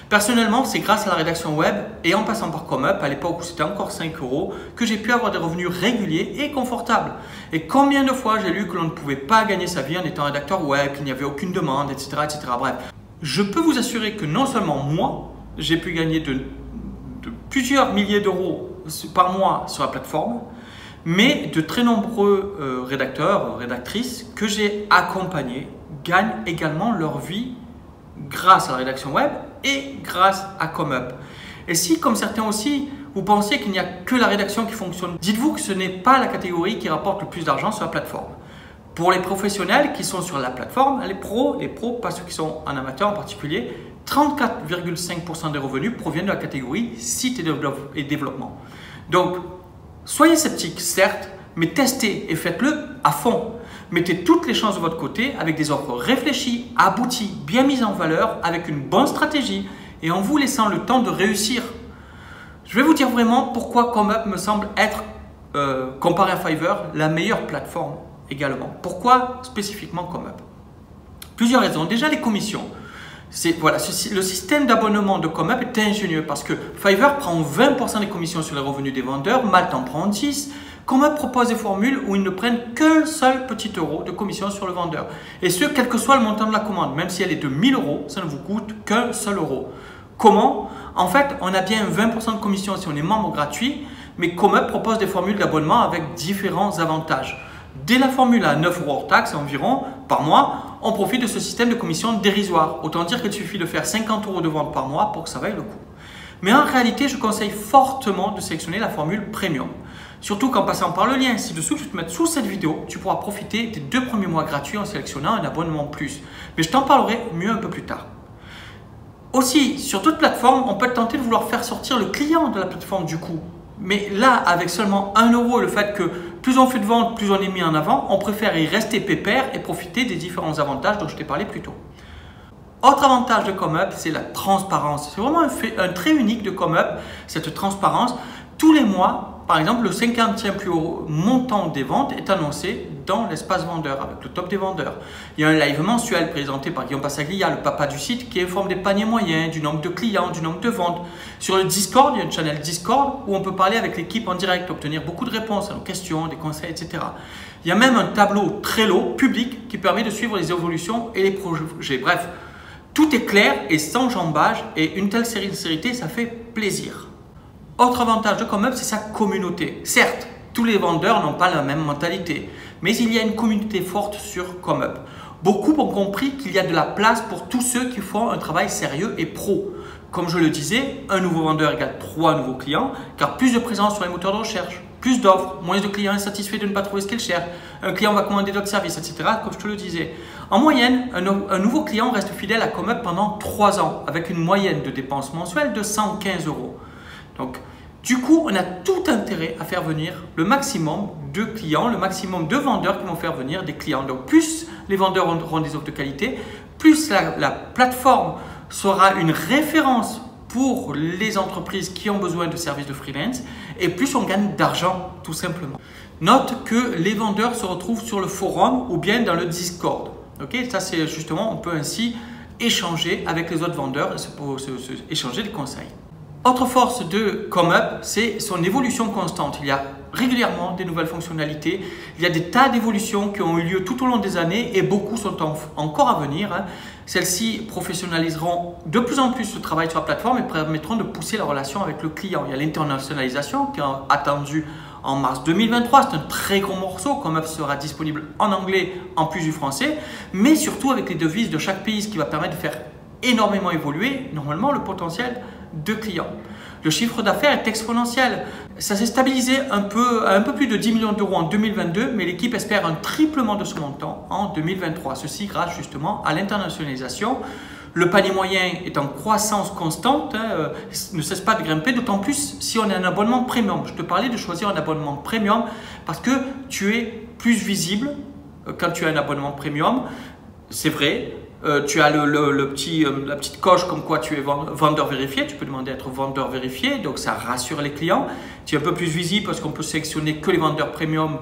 Personnellement, c'est grâce à la rédaction web et en passant par ComeUp, à l'époque où c'était encore 5 €, que j'ai pu avoir des revenus réguliers et confortables. Et combien de fois j'ai lu que l'on ne pouvait pas gagner sa vie en étant rédacteur web, qu'il n'y avait aucune demande, etc., etc. Bref, je peux vous assurer que non seulement moi, j'ai pu gagner de plusieurs milliers d'euros par mois sur la plateforme, mais de très nombreux rédacteurs, rédactrices que j'ai accompagnés gagnent également leur vie grâce à la rédaction web et grâce à ComeUp. Et si, comme certains aussi, vous pensez qu'il n'y a que la rédaction qui fonctionne, dites-vous que ce n'est pas la catégorie qui rapporte le plus d'argent sur la plateforme. Pour les professionnels qui sont sur la plateforme, les pros, pas ceux qui sont en amateur en particulier, 34,5% des revenus proviennent de la catégorie site et développement. Donc, soyez sceptiques, certes, mais testez et faites-le à fond. Mettez toutes les chances de votre côté avec des offres réfléchies, abouties, bien mises en valeur, avec une bonne stratégie et en vous laissant le temps de réussir. Je vais vous dire vraiment pourquoi ComeUp me semble être, comparé à Fiverr, la meilleure plateforme également. Pourquoi spécifiquement ComeUp? Plusieurs raisons. Déjà, les commissions. Voilà, le système d'abonnement de ComeUp est ingénieux parce que Fiverr prend 20% des commissions sur les revenus des vendeurs, Malte en prend 10%. ComeUp propose des formules où ils ne prennent qu'un seul petit euro de commission sur le vendeur. Et ce, quel que soit le montant de la commande. Même si elle est de 1000 euros, ça ne vous coûte qu'un seul euro. Comment? En fait, on a bien 20% de commission si on est membre gratuit, mais ComeUp propose des formules d'abonnement avec différents avantages. Dès la formule à 9 euros hors taxe environ par mois, on profite de ce système de commission dérisoire. Autant dire qu'il suffit de faire 50 euros de vente par mois pour que ça vaille le coup. Mais en réalité, je conseille fortement de sélectionner la formule Premium. Surtout qu'en passant par le lien ci-dessous, je vais te mettre sous cette vidéo, tu pourras profiter des 2 premiers mois gratuits en sélectionnant un abonnement plus. Mais je t'en parlerai mieux un peu plus tard. Aussi, sur d'autres plateformes, on peut tenter de vouloir faire sortir le client de la plateforme du coup. Mais là, avec seulement 1 euro, le fait que plus on fait de ventes, plus on est mis en avant, on préfère y rester pépère et profiter des différents avantages dont je t'ai parlé plus tôt. Autre avantage de ComeUp, c'est la transparence. C'est vraiment un trait unique de ComeUp, cette transparence. Tous les mois, par exemple, le 50e plus haut montant des ventes est annoncé dans l'espace vendeur avec le top des vendeurs. Il y a un live mensuel présenté par Guillaume Passaglia, le papa du site, qui informe des paniers moyens, du nombre de clients, du nombre de ventes. Sur le Discord, il y a une channel Discord où on peut parler avec l'équipe en direct, obtenir beaucoup de réponses à nos questions, des conseils, etc. Il y a même un tableau Trello public qui permet de suivre les évolutions et les projets. Bref, tout est clair et sans jambage et une telle sincérité, ça fait plaisir. Autre avantage de ComeUp, c'est sa communauté. Certes, tous les vendeurs n'ont pas la même mentalité, mais il y a une communauté forte sur ComeUp. Beaucoup ont compris qu'il y a de la place pour tous ceux qui font un travail sérieux et pro. Comme je le disais, un nouveau vendeur égale 3 nouveaux clients, car plus de présence sur les moteurs de recherche, plus d'offres, moins de clients insatisfaits de ne pas trouver ce qu'ils cherchent, un client va commander d'autres services, etc. Comme je te le disais. En moyenne, un nouveau client reste fidèle à ComeUp pendant 3 ans, avec une moyenne de dépenses mensuelles de 115 euros. Donc, du coup, on a tout intérêt à faire venir le maximum de clients, le maximum de vendeurs qui vont faire venir des clients. Donc, plus les vendeurs auront des offres de qualité, plus la plateforme sera une référence pour les entreprises qui ont besoin de services de freelance et plus on gagne d'argent, tout simplement. Note que les vendeurs se retrouvent sur le forum ou bien dans le Discord. Okay, ça, c'est justement, on peut ainsi échanger avec les autres vendeurs et échanger des conseils. Autre force de ComeUp, c'est son évolution constante. Il y a régulièrement des nouvelles fonctionnalités. Il y a des tas d'évolutions qui ont eu lieu tout au long des années et beaucoup sont encore à venir. Celles-ci professionnaliseront de plus en plus le travail sur la plateforme et permettront de pousser la relation avec le client. Il y a l'internationalisation qui est attendue en mars 2023. C'est un très gros morceau. ComeUp sera disponible en anglais en plus du français, mais surtout avec les devises de chaque pays, ce qui va permettre de faire énormément évoluer normalement le potentiel de clients. Le chiffre d'affaires est exponentiel. Ça s'est stabilisé à un peu plus de 10 millions d'euros en 2022, mais l'équipe espère un triplement de ce montant en 2023. Ceci grâce justement à l'internationalisation. Le panier moyen est en croissance constante, ne cesse pas de grimper, d'autant plus si on a un abonnement premium. Je te parlais de choisir un abonnement premium parce que tu es plus visible quand tu as un abonnement premium. C'est vrai. Tu as la petite coche comme quoi tu es vendeur vérifié, tu peux demander à être vendeur vérifié, donc ça rassure les clients. Tu es un peu plus visible parce qu'on peut sélectionner que les vendeurs premium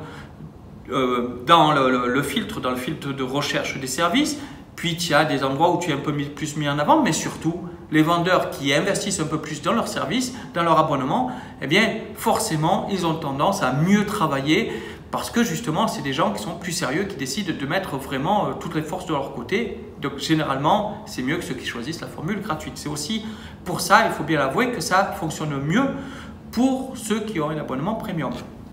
dans le filtre de recherche des services. Puis tu as des endroits où tu es un peu plus mis en avant, mais surtout les vendeurs qui investissent un peu plus dans leurs services, dans leur abonnement, eh bien forcément ils ont tendance à mieux travailler. Parce que justement, c'est des gens qui sont plus sérieux, qui décident de mettre vraiment toutes les forces de leur côté. Donc généralement, c'est mieux que ceux qui choisissent la formule gratuite. C'est aussi pour ça, il faut bien l'avouer, que ça fonctionne mieux pour ceux qui ont un abonnement premium.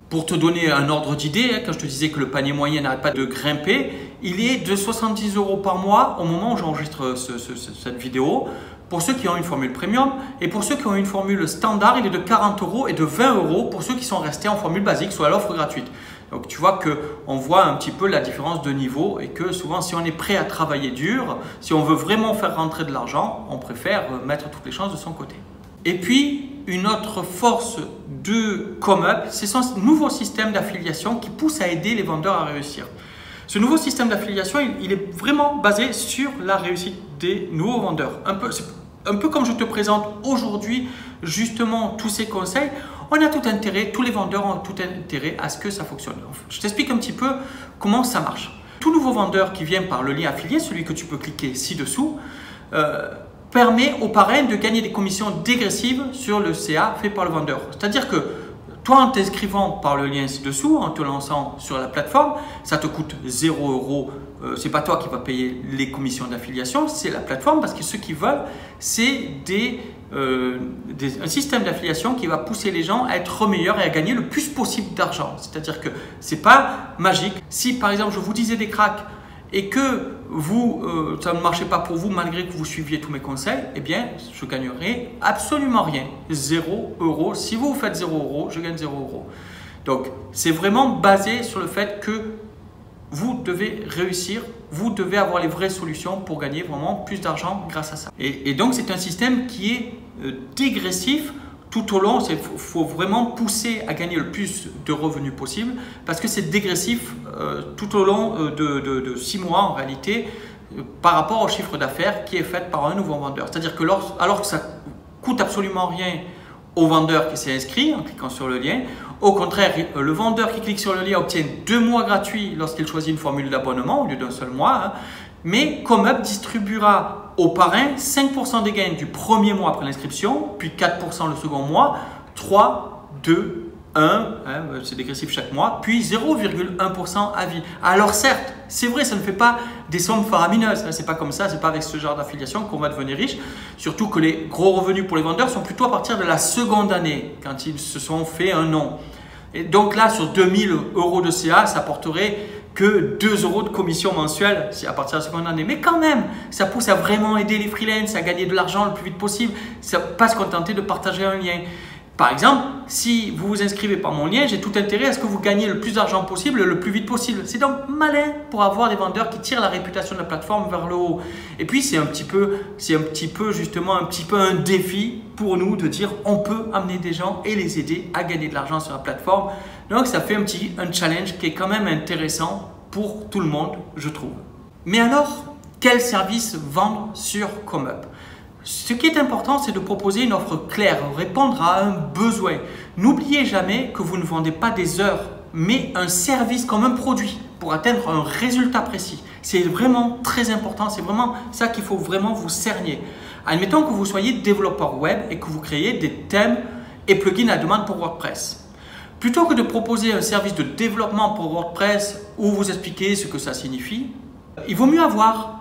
Pour te donner un ordre d'idée, quand je te disais que le panier moyen n'arrête pas de grimper, il est de 70 euros par mois au moment où j'enregistre cette vidéo. Pour ceux qui ont une formule premium et pour ceux qui ont une formule standard, il est de 40 euros et de 20 euros pour ceux qui sont restés en formule basique, soit l'offre gratuite. Donc tu vois qu'on voit un petit peu la différence de niveau et que souvent si on est prêt à travailler dur, si on veut vraiment faire rentrer de l'argent, on préfère mettre toutes les chances de son côté. Et puis une autre force de ComeUp, c'est son nouveau système d'affiliation qui pousse à aider les vendeurs à réussir. Ce nouveau système d'affiliation, il est vraiment basé sur la réussite des nouveaux vendeurs. un peu comme je te présente aujourd'hui justement tous ces conseils, on a tout intérêt, tous les vendeurs ont tout intérêt à ce que ça fonctionne. Je t'explique un petit peu comment ça marche. Tout nouveau vendeur qui vient par le lien affilié, celui que tu peux cliquer ci-dessous, permet au parrain de gagner des commissions dégressives sur le CA fait par le vendeur. C'est-à-dire que toi, en t'inscrivant par le lien ci-dessous, en te lançant sur la plateforme, ça te coûte 0 €. Ce n'est pas toi qui vas payer les commissions d'affiliation, c'est la plateforme parce que ce qu'ils veulent, c'est un système d'affiliation qui va pousser les gens à être meilleurs et à gagner le plus possible d'argent. C'est-à-dire que ce n'est pas magique. Si par exemple, je vous disais des cracks et que ça ne marchait pas pour vous malgré que vous suiviez tous mes conseils, eh bien, je gagnerai absolument rien. 0 €. Si vous faites 0 €, je gagne 0 €. Donc, c'est vraiment basé sur le fait que vous devez réussir, vous devez avoir les vraies solutions pour gagner vraiment plus d'argent grâce à ça. Et donc, c'est un système qui est dégressif tout au long. Il faut vraiment pousser à gagner le plus de revenus possible parce que c'est dégressif tout au long de 6 mois en réalité par rapport au chiffre d'affaires qui est fait par un nouveau vendeur. C'est-à-dire que alors que ça coûte absolument rien au vendeur qui s'est inscrit en cliquant sur le lien, au contraire, le vendeur qui clique sur le lien obtient 2 mois gratuits lorsqu'il choisit une formule d'abonnement au lieu d'un seul mois. Mais ComeUp distribuera au parrain 5% des gains du premier mois après l'inscription, puis 4% le second mois, 3, 2, 1, c'est dégressif chaque mois, puis 0,1% à vie. Alors certes, c'est vrai, ça ne fait pas des sommes faramineuses, c'est pas comme ça, c'est pas avec ce genre d'affiliation qu'on va devenir riche, surtout que les gros revenus pour les vendeurs sont plutôt à partir de la seconde année, quand ils se sont fait un nom. Et donc là, sur 2000 € de CA, ça porterait que 2 € de commission mensuelle à partir de la seconde année. Mais quand même, ça pousse à vraiment aider les freelances à gagner de l'argent le plus vite possible. Ça ne pas se contenter de partager un lien. Par exemple, si vous vous inscrivez par mon lien, j'ai tout intérêt à ce que vous gagniez le plus d'argent possible, le plus vite possible. C'est donc malin pour avoir des vendeurs qui tirent la réputation de la plateforme vers le haut. Et puis, c'est un petit peu justement un défi pour nous de dire on peut amener des gens et les aider à gagner de l'argent sur la plateforme. Donc, ça fait un challenge qui est quand même intéressant pour tout le monde, je trouve. Mais alors, quel service vendre sur ComeUp ? Ce qui est important, c'est de proposer une offre claire, répondre à un besoin. N'oubliez jamais que vous ne vendez pas des heures, mais un service comme un produit pour atteindre un résultat précis. C'est vraiment très important, c'est vraiment ça qu'il faut vraiment vous cerner. Admettons que vous soyez développeur web et que vous créez des thèmes et plugins à demande pour WordPress. Plutôt que de proposer un service de développement pour WordPress où vous expliquez ce que ça signifie, il vaut mieux avoir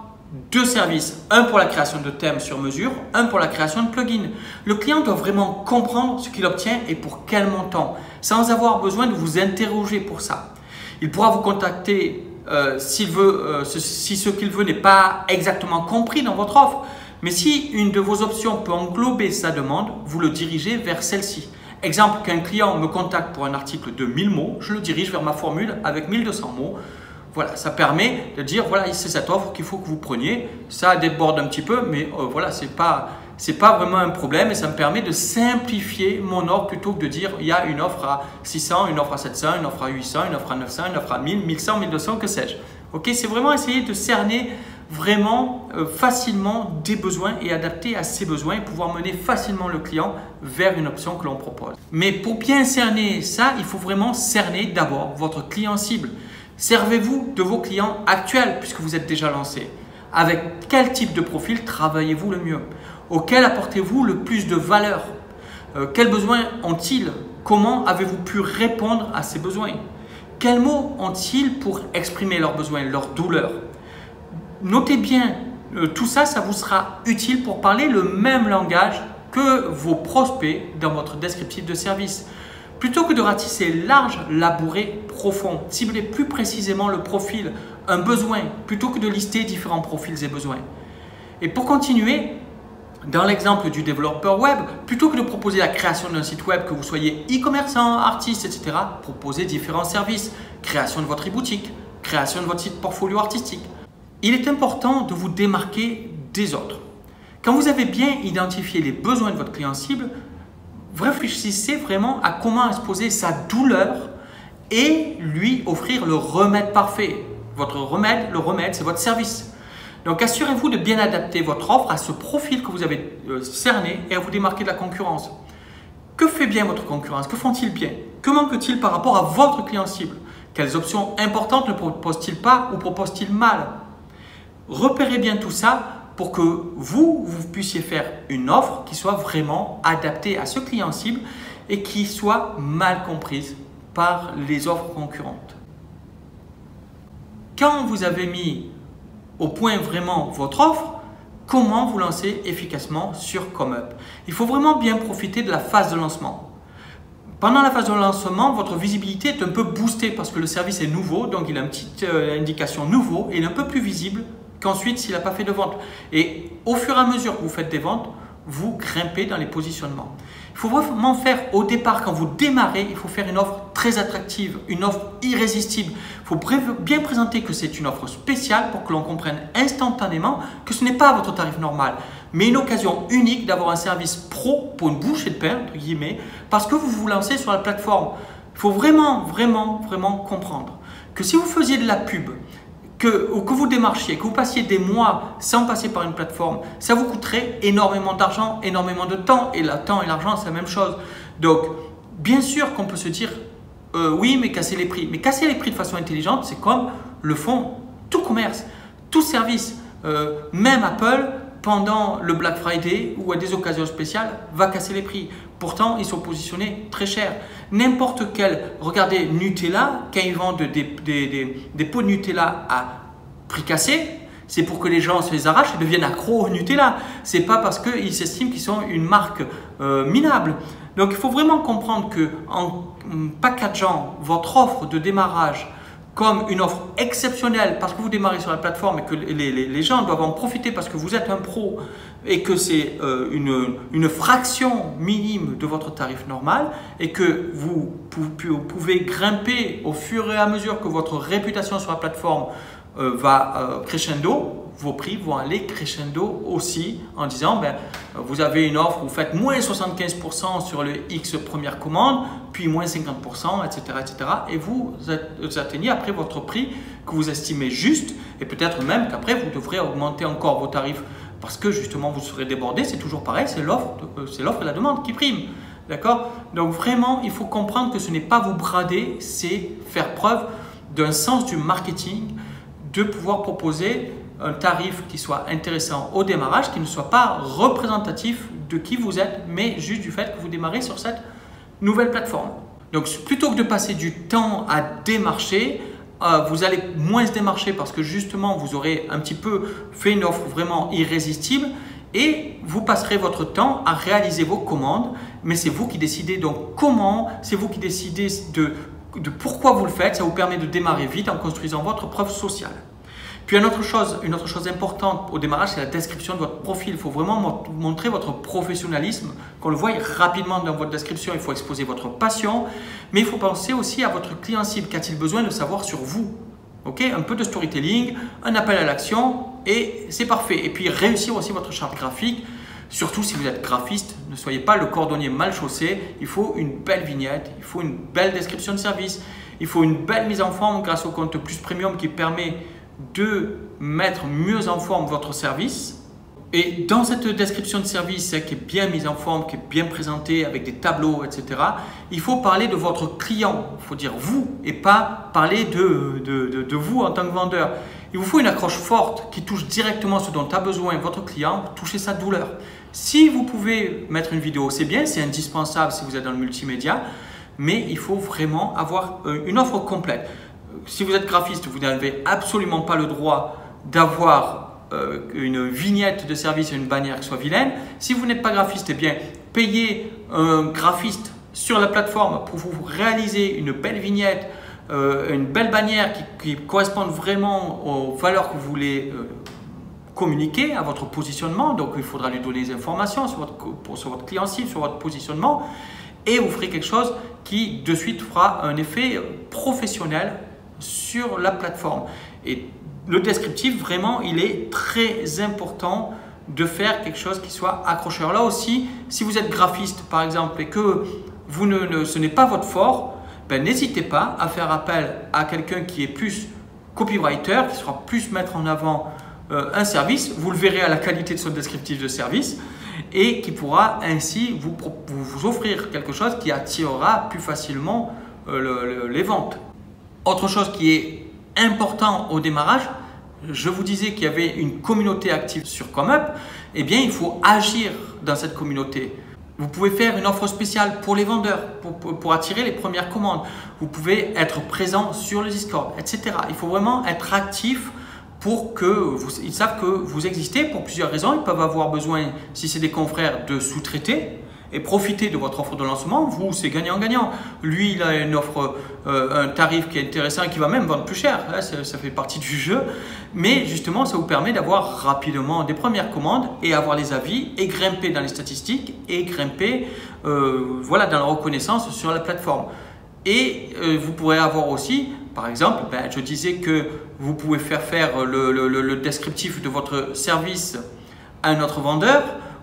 2 services, un pour la création de thèmes sur mesure, un pour la création de plugins. Le client doit vraiment comprendre ce qu'il obtient et pour quel montant, sans avoir besoin de vous interroger pour ça. Il pourra vous contacter si ce qu'il veut n'est pas exactement compris dans votre offre, mais si une de vos options peut englober sa demande, vous le dirigez vers celle-ci. Exemple, qu'un client me contacte pour un article de 1000 mots, je le dirige vers ma formule avec 1200 mots. Voilà, ça permet de dire, voilà, c'est cette offre qu'il faut que vous preniez. Ça déborde un petit peu, mais voilà, c'est pas vraiment un problème et ça me permet de simplifier mon offre plutôt que de dire, il y a une offre à 600, une offre à 700, une offre à 800, une offre à 900, une offre à 1000, 1100, 1200, que sais-je. Ok, c'est vraiment essayer de cerner vraiment facilement des besoins et adapter à ces besoins et pouvoir mener facilement le client vers une option que l'on propose. Mais pour bien cerner ça, il faut vraiment cerner d'abord votre client cible. Servez-vous de vos clients actuels puisque vous êtes déjà lancé. Avec quel type de profil travaillez-vous le mieux? Auquel apportez-vous le plus de valeur? Quels besoins ont-ils? Comment avez-vous pu répondre à ces besoins? Quels mots ont-ils pour exprimer leurs besoins, leurs douleurs? Notez bien, tout ça, ça vous sera utile pour parler le même langage que vos prospects dans votre descriptif de service. Plutôt que de ratisser large, labourez profond. Ciblez plus précisément le profil, un besoin, plutôt que de lister différents profils et besoins. Et pour continuer, dans l'exemple du développeur web, plutôt que de proposer la création d'un site web, que vous soyez e-commerçant, artiste, etc., proposez différents services. Création de votre e-boutique, création de votre site portfolio artistique. Il est important de vous démarquer des autres. Quand vous avez bien identifié les besoins de votre client cible, réfléchissez vraiment à comment exposer sa douleur et lui offrir le remède parfait. Votre remède, le remède, c'est votre service. Donc assurez-vous de bien adapter votre offre à ce profil que vous avez cerné et à vous démarquer de la concurrence. Que fait bien votre concurrence? Que font-ils bien? Que manque-t-il par rapport à votre client cible? Quelles options importantes ne proposent-ils pas ou proposent-ils mal? Repérez bien tout ça pour que vous puissiez faire une offre qui soit vraiment adaptée à ce client cible et qui soit mal comprise par les offres concurrentes. Quand vous avez mis au point vraiment votre offre, comment vous lancer efficacement sur ComeUp? Il faut vraiment bien profiter de la phase de lancement. Pendant la phase de lancement, votre visibilité est un peu boostée parce que le service est nouveau, donc il a une petite indication nouveau et il est un peu plus visible qu'ensuite s'il n'a pas fait de vente. Et au fur et à mesure que vous faites des ventes, vous grimpez dans les positionnements. Il faut vraiment faire au départ, quand vous démarrez, il faut faire une offre très attractive, une offre irrésistible. Il faut bien présenter que c'est une offre spéciale pour que l'on comprenne instantanément que ce n'est pas votre tarif normal, mais une occasion unique d'avoir un service pro pour une bouchée de pain, entre guillemets, parce que vous vous lancez sur la plateforme. Il faut vraiment comprendre que si vous faisiez de la pub, que vous démarchiez, que vous passiez des mois sans passer par une plateforme, ça vous coûterait énormément d'argent, énormément de temps. Et le temps et l'argent, c'est la même chose. Donc, bien sûr qu'on peut se dire, oui, mais casser les prix. Mais casser les prix de façon intelligente, c'est comme le font tout commerce, tout service. Même Apple, pendant le Black Friday ou à des occasions spéciales, va casser les prix. Pourtant, ils sont positionnés très cher. N'importe quel, regardez Nutella, quand ils vendent des pots de Nutella à prix cassé, c'est pour que les gens se les arrachent et deviennent accros au Nutella. Ce n'est pas parce qu'ils s'estiment qu'ils sont une marque minable. Donc, il faut vraiment comprendre qu'en packageant votre offre de démarrage comme une offre exceptionnelle parce que vous démarrez sur la plateforme et que les gens doivent en profiter parce que vous êtes un pro et que c'est une fraction minime de votre tarif normal et que vous pouvez grimper au fur et à mesure que votre réputation sur la plateforme va crescendo, vos prix vont aller crescendo aussi en disant vous avez une offre, vous faites moins 75% sur le X première commande, puis moins 50%, etc. et vous atteignez après votre prix que vous estimez juste et peut-être même qu'après vous devrez augmenter encore vos tarifs parce que justement vous serez débordé, c'est toujours pareil, c'est l'offre et la demande qui priment. D'accord? Donc vraiment, il faut comprendre que ce n'est pas vous brader, c'est faire preuve d'un sens du marketing, de pouvoir proposer un tarif qui soit intéressant au démarrage, qui ne soit pas représentatif de qui vous êtes, mais juste du fait que vous démarrez sur cette nouvelle plateforme. Donc plutôt que de passer du temps à démarcher, vous allez moins se démarcher parce que justement vous aurez un petit peu fait une offre vraiment irrésistible et vous passerez votre temps à réaliser vos commandes, mais c'est vous qui décidez donc comment, c'est vous qui décidez de pourquoi vous le faites, ça vous permet de démarrer vite en construisant votre preuve sociale. Puis une autre chose importante au démarrage, c'est la description de votre profil. Il faut vraiment montrer votre professionnalisme, qu'on le voie rapidement dans votre description. Il faut exposer votre passion, mais il faut penser aussi à votre client cible. Qu'a-t-il besoin de savoir sur vous? Un peu de storytelling, un appel à l'action et c'est parfait. Et puis réussir aussi votre charte graphique. Surtout si vous êtes graphiste, ne soyez pas le cordonnier mal chaussé. Il faut une belle vignette, il faut une belle description de service, il faut une belle mise en forme grâce au compte Plus Premium qui permet de mettre mieux en forme votre service. Et dans cette description de service qui est bien mise en forme, qui est bien présentée avec des tableaux, etc., il faut parler de votre client. Il faut dire vous et pas parler de vous en tant que vendeur. Il vous faut une accroche forte qui touche directement ce dont a besoin votre client, toucher sa douleur. Si vous pouvez mettre une vidéo, c'est bien, c'est indispensable si vous êtes dans le multimédia, mais il faut vraiment avoir une offre complète. Si vous êtes graphiste, vous n'avez absolument pas le droit d'avoir une vignette de service et une bannière qui soit vilaine. Si vous n'êtes pas graphiste, eh bien, payez un graphiste sur la plateforme pour vous réaliser une belle vignette, une belle bannière qui corresponde vraiment aux valeurs que vous voulez communiquer, à votre positionnement. Donc, il faudra lui donner des informations sur votre client cible, sur votre positionnement. Et vous ferez quelque chose qui, de suite, fera un effet professionnel sur la plateforme. Et le descriptif, vraiment, il est très important de faire quelque chose qui soit accrocheur. Là aussi, si vous êtes graphiste, par exemple, et que ce n'est pas votre fort, n'hésitez pas à faire appel à quelqu'un qui est plus copywriter, qui saura plus mettre en avant un service, vous le verrez à la qualité de son descriptif de service, et qui pourra ainsi vous offrir quelque chose qui attirera plus facilement les ventes. Autre chose qui est important au démarrage, je vous disais qu'il y avait une communauté active sur ComeUp, eh bien il faut agir dans cette communauté. Vous pouvez faire une offre spéciale pour les vendeurs, pour attirer les premières commandes. Vous pouvez être présent sur le Discord, etc. Il faut vraiment être actif pour qu'ils savent que vous existez pour plusieurs raisons. Ils peuvent avoir besoin, si c'est des confrères, de sous-traiter et profiter de votre offre de lancement. Vous, c'est gagnant-gagnant. Lui, il a une offre, un tarif qui est intéressant et qui va même vendre plus cher. Là, ça fait partie du jeu. Mais justement, ça vous permet d'avoir rapidement des premières commandes et avoir les avis et grimper dans les statistiques et grimper voilà, dans la reconnaissance sur la plateforme. Et vous pourrez avoir aussi, par exemple, je disais que vous pouvez faire le descriptif de votre service à un autre vendeur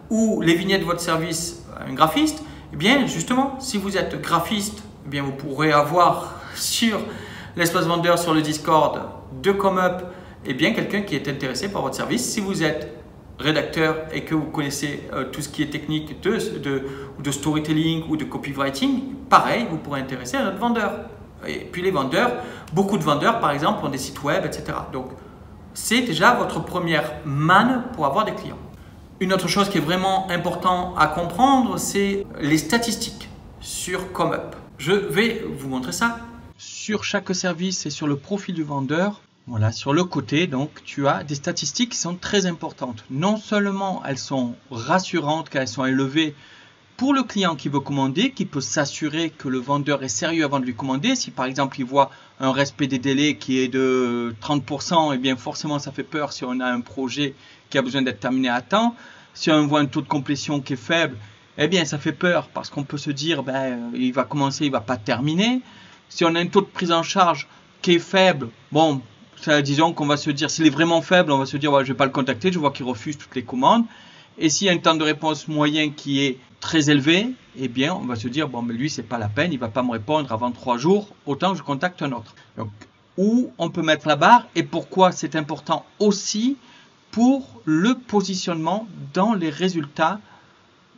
ou les vignettes de votre service à un graphiste. Eh bien, justement, si vous êtes graphiste, eh bien, vous pourrez avoir sur l'espace vendeur, sur le Discord de ComeUp, eh bien, quelqu'un qui est intéressé par votre service. Si vous êtes rédacteur et que vous connaissez tout ce qui est technique de storytelling ou de copywriting, pareil, vous pourrez intéresser un autre vendeur. Et puis les vendeurs, beaucoup de vendeurs par exemple ont des sites web, etc. Donc c'est déjà votre première manne pour avoir des clients. Une autre chose qui est vraiment important à comprendre, c'est les statistiques sur ComeUp. Je vais vous montrer ça. Sur chaque service et sur le profil du vendeur, voilà, sur le côté, donc, tu as des statistiques qui sont très importantes. Non seulement elles sont rassurantes car elles sont élevées pour le client qui veut commander, qui peut s'assurer que le vendeur est sérieux avant de lui commander. Si par exemple il voit un respect des délais qui est de 30%, eh bien forcément ça fait peur si on a un projet qui a besoin d'être terminé à temps. Si on voit un taux de complétion qui est faible, eh bien ça fait peur parce qu'on peut se dire il va commencer, il ne va pas terminer. Si on a un taux de prise en charge qui est faible, bon, disons qu'on va se dire, s'il est vraiment faible, on va se dire je ne vais pas le contacter, je vois qu'il refuse toutes les commandes. Et s'il y a un temps de réponse moyen qui est très élevé, eh bien, on va se dire, bon, mais lui, c'est pas la peine, il ne va pas me répondre avant 3 jours, autant que je contacte un autre. Donc, où on peut mettre la barre et pourquoi c'est important aussi pour le positionnement dans les résultats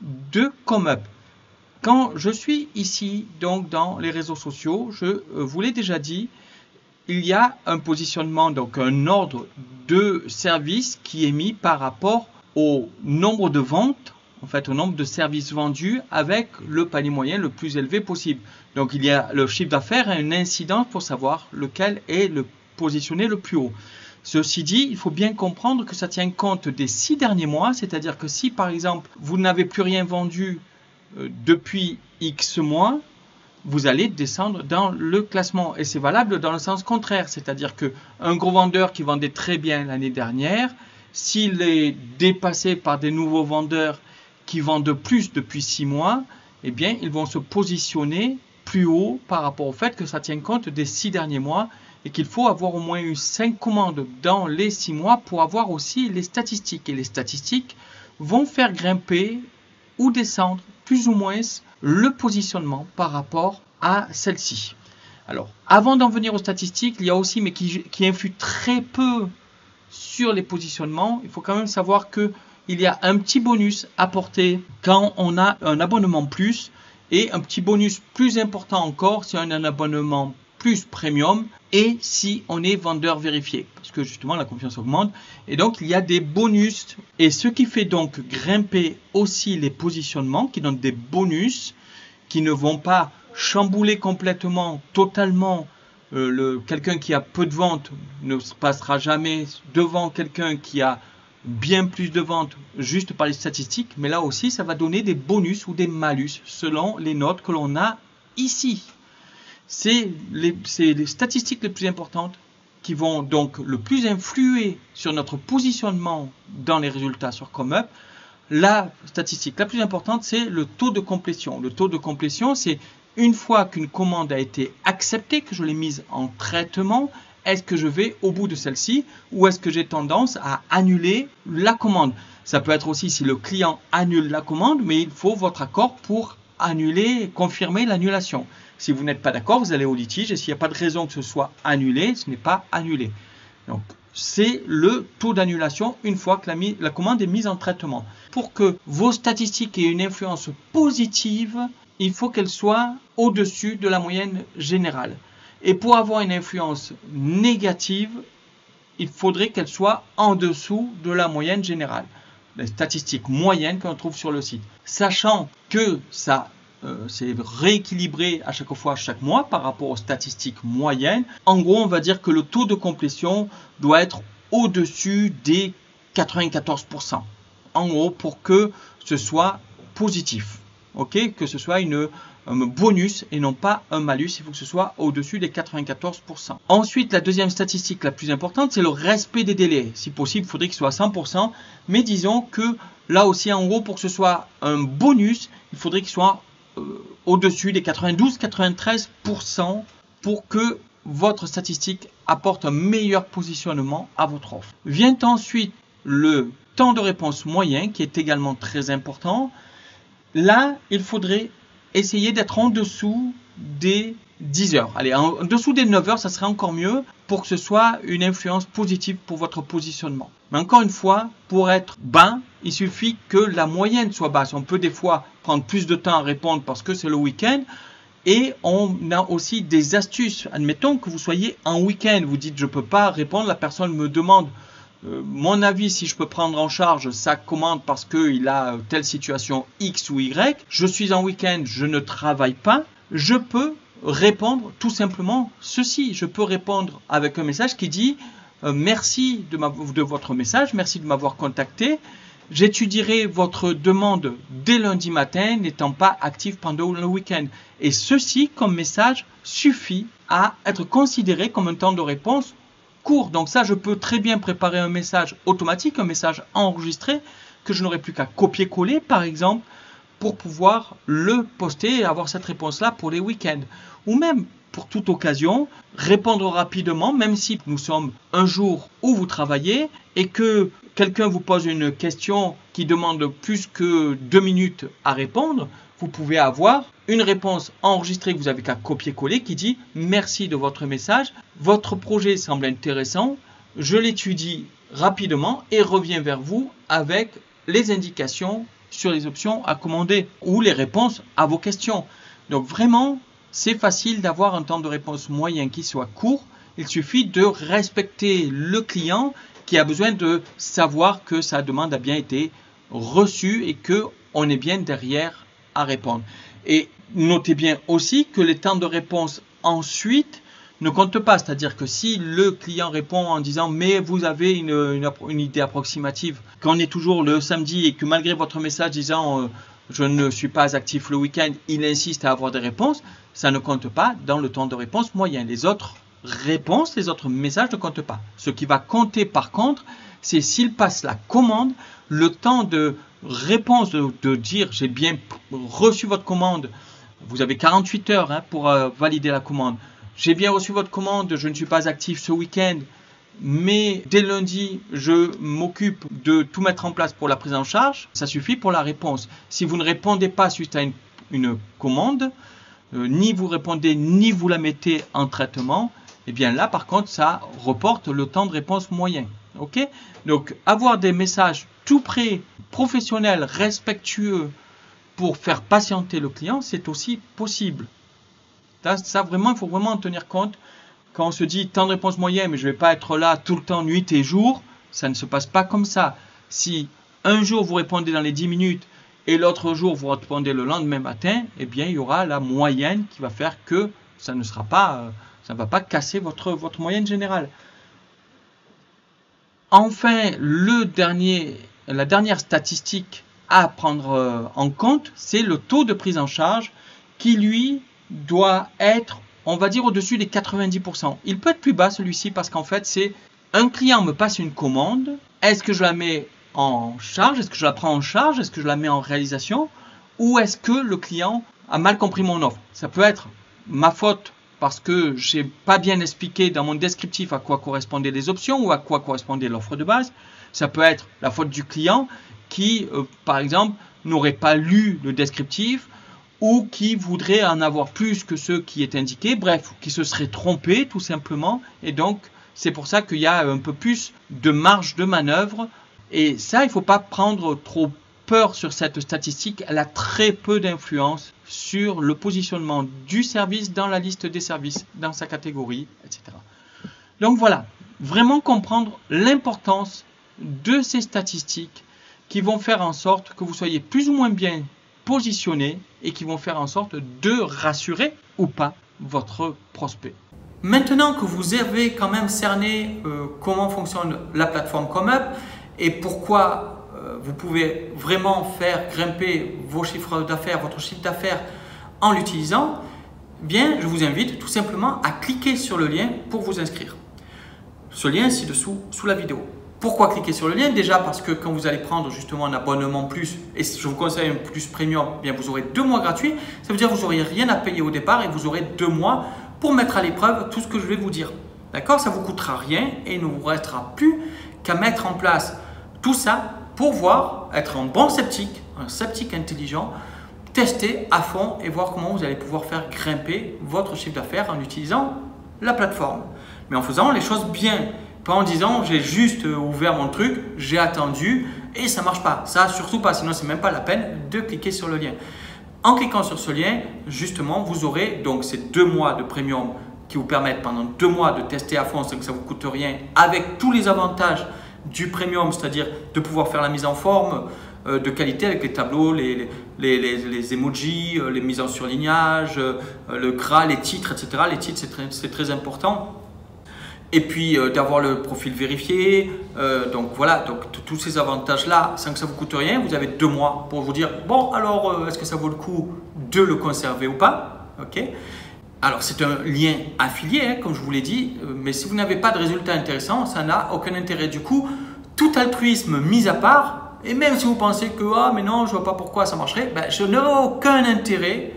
de ComeUp. Quand je suis ici, donc dans les réseaux sociaux, je vous l'ai déjà dit, il y a un positionnement, donc un ordre de service qui est mis par rapport au nombre de ventes, en fait au nombre de services vendus avec le panier moyen le plus élevé possible. Donc il y a le chiffre d'affaires et une incidence pour savoir lequel est le positionné le plus haut. Ceci dit, il faut bien comprendre que ça tient compte des 6 derniers mois, c'est-à-dire que si par exemple vous n'avez plus rien vendu depuis X mois, vous allez descendre dans le classement. Et c'est valable dans le sens contraire, c'est-à-dire qu'un gros vendeur qui vendait très bien l'année dernière, s'il est dépassé par des nouveaux vendeurs qui vendent plus depuis 6 mois, eh bien, ils vont se positionner plus haut par rapport au fait que ça tient compte des 6 derniers mois et qu'il faut avoir au moins eu 5 commandes dans les 6 mois pour avoir aussi les statistiques. Et les statistiques vont faire grimper ou descendre plus ou moins le positionnement par rapport à celle-ci. Alors, avant d'en venir aux statistiques, il y a aussi, mais qui influe très peu sur les positionnements, il faut quand même savoir qu'il y a un petit bonus apporté quand on a un abonnement plus et un petit bonus plus important encore si on a un abonnement plus premium et si on est vendeur vérifié parce que justement la confiance augmente et donc il y a des bonus et ce qui fait donc grimper aussi les positionnements qui donnent des bonus qui ne vont pas chambouler complètement, totalement quelqu'un qui a peu de ventes ne se passera jamais devant quelqu'un qui a bien plus de ventes juste par les statistiques, mais là aussi ça va donner des bonus ou des malus selon les notes que l'on a ici. C'est les statistiques les plus importantes qui vont donc le plus influer sur notre positionnement dans les résultats sur ComeUp. La statistique la plus importante, c'est le taux de complétion. Le taux de complétion, c'est une fois qu'une commande a été acceptée, que je l'ai mise en traitement, est-ce que je vais au bout de celle-ci ou est-ce que j'ai tendance à annuler la commande? Ça peut être aussi si le client annule la commande, mais il faut votre accord pour annuler, confirmer l'annulation. Si vous n'êtes pas d'accord, vous allez au litige et s'il n'y a pas de raison que ce soit annulé, ce n'est pas annulé. Donc, c'est le taux d'annulation une fois que la commande est mise en traitement. Pour que vos statistiques aient une influence positive, il faut qu'elles soient au-dessus de la moyenne générale. Et pour avoir une influence négative, il faudrait qu'elle soit en dessous de la moyenne générale. Les statistiques moyennes qu'on trouve sur le site. Sachant que ça c'est rééquilibré à chaque fois, chaque mois par rapport aux statistiques moyennes. En gros, on va dire que le taux de complétion doit être au-dessus des 94%. En gros, pour que ce soit positif. Ok, que ce soit un bonus et non pas un malus. Il faut que ce soit au-dessus des 94%. Ensuite, la deuxième statistique la plus importante, c'est le respect des délais. Si possible, il faudrait qu'il soit à 100%. Mais disons que là aussi, en gros, pour que ce soit un bonus, il faudrait qu'il soit au-dessus des 92-93% pour que votre statistique apporte un meilleur positionnement à votre offre. Vient ensuite le temps de réponse moyen qui est également très important. Là, il faudrait essayer d'être en dessous des 10 heures. Allez, en dessous des 9 heures, ça serait encore mieux pour que ce soit une influence positive pour votre positionnement. Mais encore une fois, pour être bas, il suffit que la moyenne soit basse. On peut des fois prendre plus de temps à répondre parce que c'est le week-end. Et on a aussi des astuces. Admettons que vous soyez en week-end. Vous dites, je ne peux pas répondre. La personne me demande mon avis si je peux prendre en charge sa commande parce qu'il a telle situation X ou Y. Je suis en week-end, je ne travaille pas. Je peux répondre tout simplement ceci. Je peux répondre avec un message qui dit merci de votre message, merci de m'avoir contacté. J'étudierai votre demande dès lundi matin, n'étant pas actif pendant le week-end. Et ceci, comme message, suffit à être considéré comme un temps de réponse court. Donc ça, je peux très bien préparer un message automatique, un message enregistré, que je n'aurai plus qu'à copier-coller, par exemple, pour pouvoir le poster et avoir cette réponse-là pour les week-ends. Ou même, pour toute occasion, répondre rapidement, même si nous sommes un jour où vous travaillez et que quelqu'un vous pose une question qui demande plus que 2 minutes à répondre, vous pouvez avoir une réponse enregistrée que vous avez qu'à copier-coller qui dit « Merci de votre message, votre projet semble intéressant, je l'étudie rapidement et reviens vers vous avec les indications sur les options à commander ou les réponses à vos questions. » Donc vraiment, c'est facile d'avoir un temps de réponse moyen qui soit court. Il suffit de respecter le client qui a besoin de savoir que sa demande a bien été reçue et qu'on est bien derrière à répondre. Et notez bien aussi que les temps de réponse ensuite ne comptent pas. C'est-à-dire que si le client répond en disant « mais vous avez une idée approximative », qu'on est toujours le samedi et que malgré votre message disant je ne suis pas actif le week-end, il insiste à avoir des réponses, ça ne compte pas dans le temps de réponse moyen. Les autres réponses, les autres messages ne comptent pas. Ce qui va compter par contre, c'est s'il passe la commande, le temps de réponse de dire j'ai bien reçu votre commande, vous avez 48 heures pour valider la commande. J'ai bien reçu votre commande, je ne suis pas actif ce week-end, mais dès lundi, je m'occupe de tout mettre en place pour la prise en charge. Ça suffit pour la réponse. Si vous ne répondez pas suite à une commande, ni vous répondez, ni vous la mettez en traitement, et bien là, par contre, ça reporte le temps de réponse moyen. Ok ? Donc, avoir des messages tout prêts, professionnels, respectueux pour faire patienter le client, c'est aussi possible. Ça, vraiment, il faut vraiment en tenir compte. Quand on se dit temps de réponse moyen, mais je ne vais pas être là tout le temps, nuit et jour, ça ne se passe pas comme ça. Si un jour vous répondez dans les 10 minutes et l'autre jour vous répondez le lendemain matin, eh bien il y aura la moyenne qui va faire que ça ne va pas casser votre moyenne générale. Enfin, la dernière statistique à prendre en compte, c'est le taux de prise en charge qui, lui, doit être, on va dire, au-dessus des 90%. Il peut être plus bas celui-ci parce qu'en fait, c'est un client me passe une commande. Est-ce que je la mets en charge? Est-ce que je la prends en charge? Est-ce que je la mets en réalisation? Ou est-ce que le client a mal compris mon offre? Ça peut être ma faute parce que je n'ai pas bien expliqué dans mon descriptif à quoi correspondaient les options ou à quoi correspondait l'offre de base. Ça peut être la faute du client qui, par exemple, n'aurait pas lu le descriptif ou qui voudrait en avoir plus que ce qui est indiqué, bref, qui se serait trompé tout simplement. Et donc, C'est pour ça qu'il y a un peu plus de marge de manœuvre. Et ça, il ne faut pas prendre trop peur sur cette statistique. Elle a très peu d'influence sur le positionnement du service dans la liste des services, dans sa catégorie, etc. Donc voilà, vraiment comprendre l'importance de ces statistiques qui vont faire en sorte que vous soyez plus ou moins bien positionné et qui vont faire en sorte de rassurer ou pas votre prospect. Maintenant que vous avez quand même cerné comment fonctionne la plateforme ComeUp et pourquoi vous pouvez vraiment faire grimper vos chiffres d'affaires, votre chiffre d'affaires en l'utilisant, bien, je vous invite tout simplement à cliquer sur le lien pour vous inscrire. Ce lien est ci-dessous, sous la vidéo. Pourquoi cliquer sur le lien? Déjà parce que quand vous allez prendre justement un abonnement plus, et je vous conseille un plus premium, bien vous aurez 2 mois gratuits. Ça veut dire que vous n'aurez rien à payer au départ et vous aurez 2 mois pour mettre à l'épreuve tout ce que je vais vous dire. D'accord? Ça ne vous coûtera rien et il ne vous restera plus qu'à mettre en place tout ça pour voir, être un bon sceptique, un sceptique intelligent, tester à fond et voir comment vous allez pouvoir faire grimper votre chiffre d'affaires en utilisant la plateforme. Mais en faisant les choses bien. Pas en disant j'ai juste ouvert mon truc, j'ai attendu et ça ne marche pas. Ça, surtout pas, sinon c'est même pas la peine de cliquer sur le lien. En cliquant sur ce lien, justement, vous aurez donc ces 2 mois de premium qui vous permettent pendant 2 mois de tester à fond sans que ça vous coûte rien, avec tous les avantages du premium, c'est-à-dire de pouvoir faire la mise en forme de qualité avec les tableaux, les emojis, les mises en surlignage, le gras, les titres, etc. Les titres, c'est très important. Et puis d'avoir le profil vérifié, donc voilà, donc tous ces avantages-là, sans que ça vous coûte rien, vous avez 2 mois pour vous dire, bon alors est-ce que ça vaut le coup de le conserver ou pas, ok? Alors c'est un lien affilié, hein, comme je vous l'ai dit, mais si vous n'avez pas de résultats intéressants, ça n'a aucun intérêt. Du coup, tout altruisme mis à part, et même si vous pensez que, ah mais non, je ne vois pas pourquoi ça marcherait, ben, je n'aurai aucun intérêt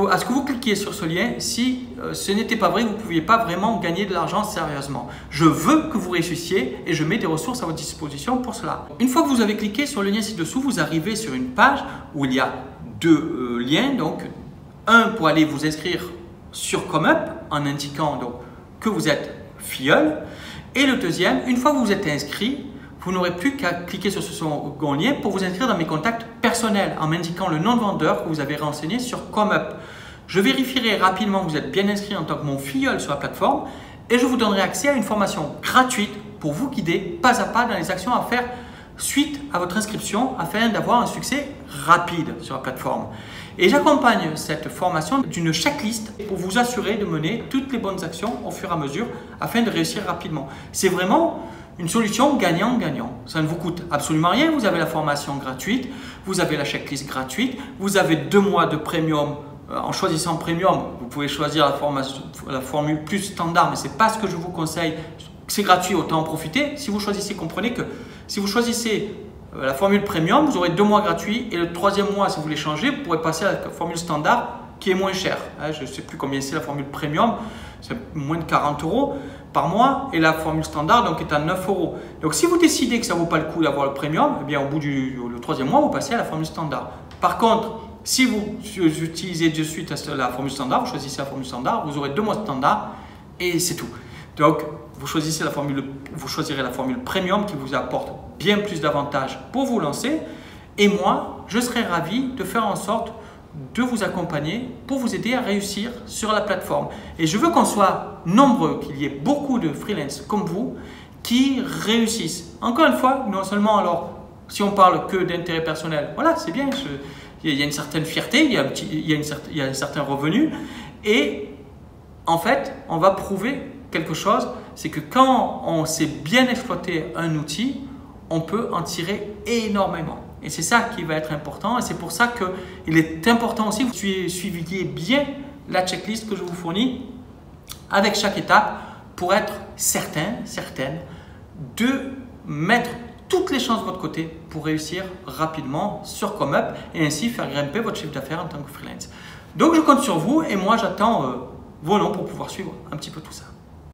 à ce que vous cliquiez sur ce lien si ce n'était pas vrai, vous ne pouviez pas vraiment gagner de l'argent sérieusement. Je veux que vous réussissiez et je mets des ressources à votre disposition pour cela. Une fois que vous avez cliqué sur le lien ci-dessous, vous arrivez sur une page où il y a 2 liens. Donc, un pour aller vous inscrire sur ComeUp en indiquant donc, que vous êtes filleul. Et le deuxième, une fois que vous êtes inscrit, vous n'aurez plus qu'à cliquer sur ce second lien pour vous inscrire dans mes contacts personnels en m'indiquant le nom de vendeur que vous avez renseigné sur ComeUp. Je vérifierai rapidement que vous êtes bien inscrit en tant que mon filleul sur la plateforme et je vous donnerai accès à une formation gratuite pour vous guider pas à pas dans les actions à faire suite à votre inscription afin d'avoir un succès rapide sur la plateforme. Et j'accompagne cette formation d'une checklist pour vous assurer de mener toutes les bonnes actions au fur et à mesure afin de réussir rapidement. C'est vraiment une solution gagnant-gagnant. Ça ne vous coûte absolument rien. Vous avez la formation gratuite, vous avez la checklist gratuite, vous avez 2 mois de premium. En choisissant premium, vous pouvez choisir la formule plus standard, mais ce n'est pas ce que je vous conseille. C'est gratuit, autant en profiter. Si vous choisissez, comprenez que si vous choisissez la formule premium, vous aurez 2 mois gratuits et le 3e mois, si vous voulez changer, vous pourrez passer à la formule standard qui est moins chère. Je ne sais plus combien c'est la formule premium, c'est moins de 40 € par mois et la formule standard donc est à 9 €. Donc si vous décidez que ça ne vaut pas le coup d'avoir le premium, eh bien au bout du 3e mois, vous passez à la formule standard. Par contre, si vous utilisez de suite la formule standard, vous choisissez la formule standard, vous aurez 2 mois standard et c'est tout. Donc vous choisirez la formule premium qui vous apporte bien plus d'avantages pour vous lancer et moi, je serai ravi de faire en sorte de vous accompagner pour vous aider à réussir sur la plateforme. Et je veux qu'on soit nombreux, qu'il y ait beaucoup de freelance comme vous qui réussissent. Encore une fois, non seulement alors, si on parle que d'intérêt personnel, voilà, c'est bien, il y a une certaine fierté, il y a un certain revenu et en fait, on va prouver quelque chose, c'est que quand on sait bien exploiter un outil, on peut en tirer énormément. Et c'est ça qui va être important et c'est pour ça qu'il est important aussi que vous suiviez bien la checklist que je vous fournis avec chaque étape pour être certaine de mettre toutes les chances de votre côté pour réussir rapidement sur ComeUp et ainsi faire grimper votre chiffre d'affaires en tant que freelance. Donc je compte sur vous et moi j'attends vos noms pour pouvoir suivre un petit peu tout ça.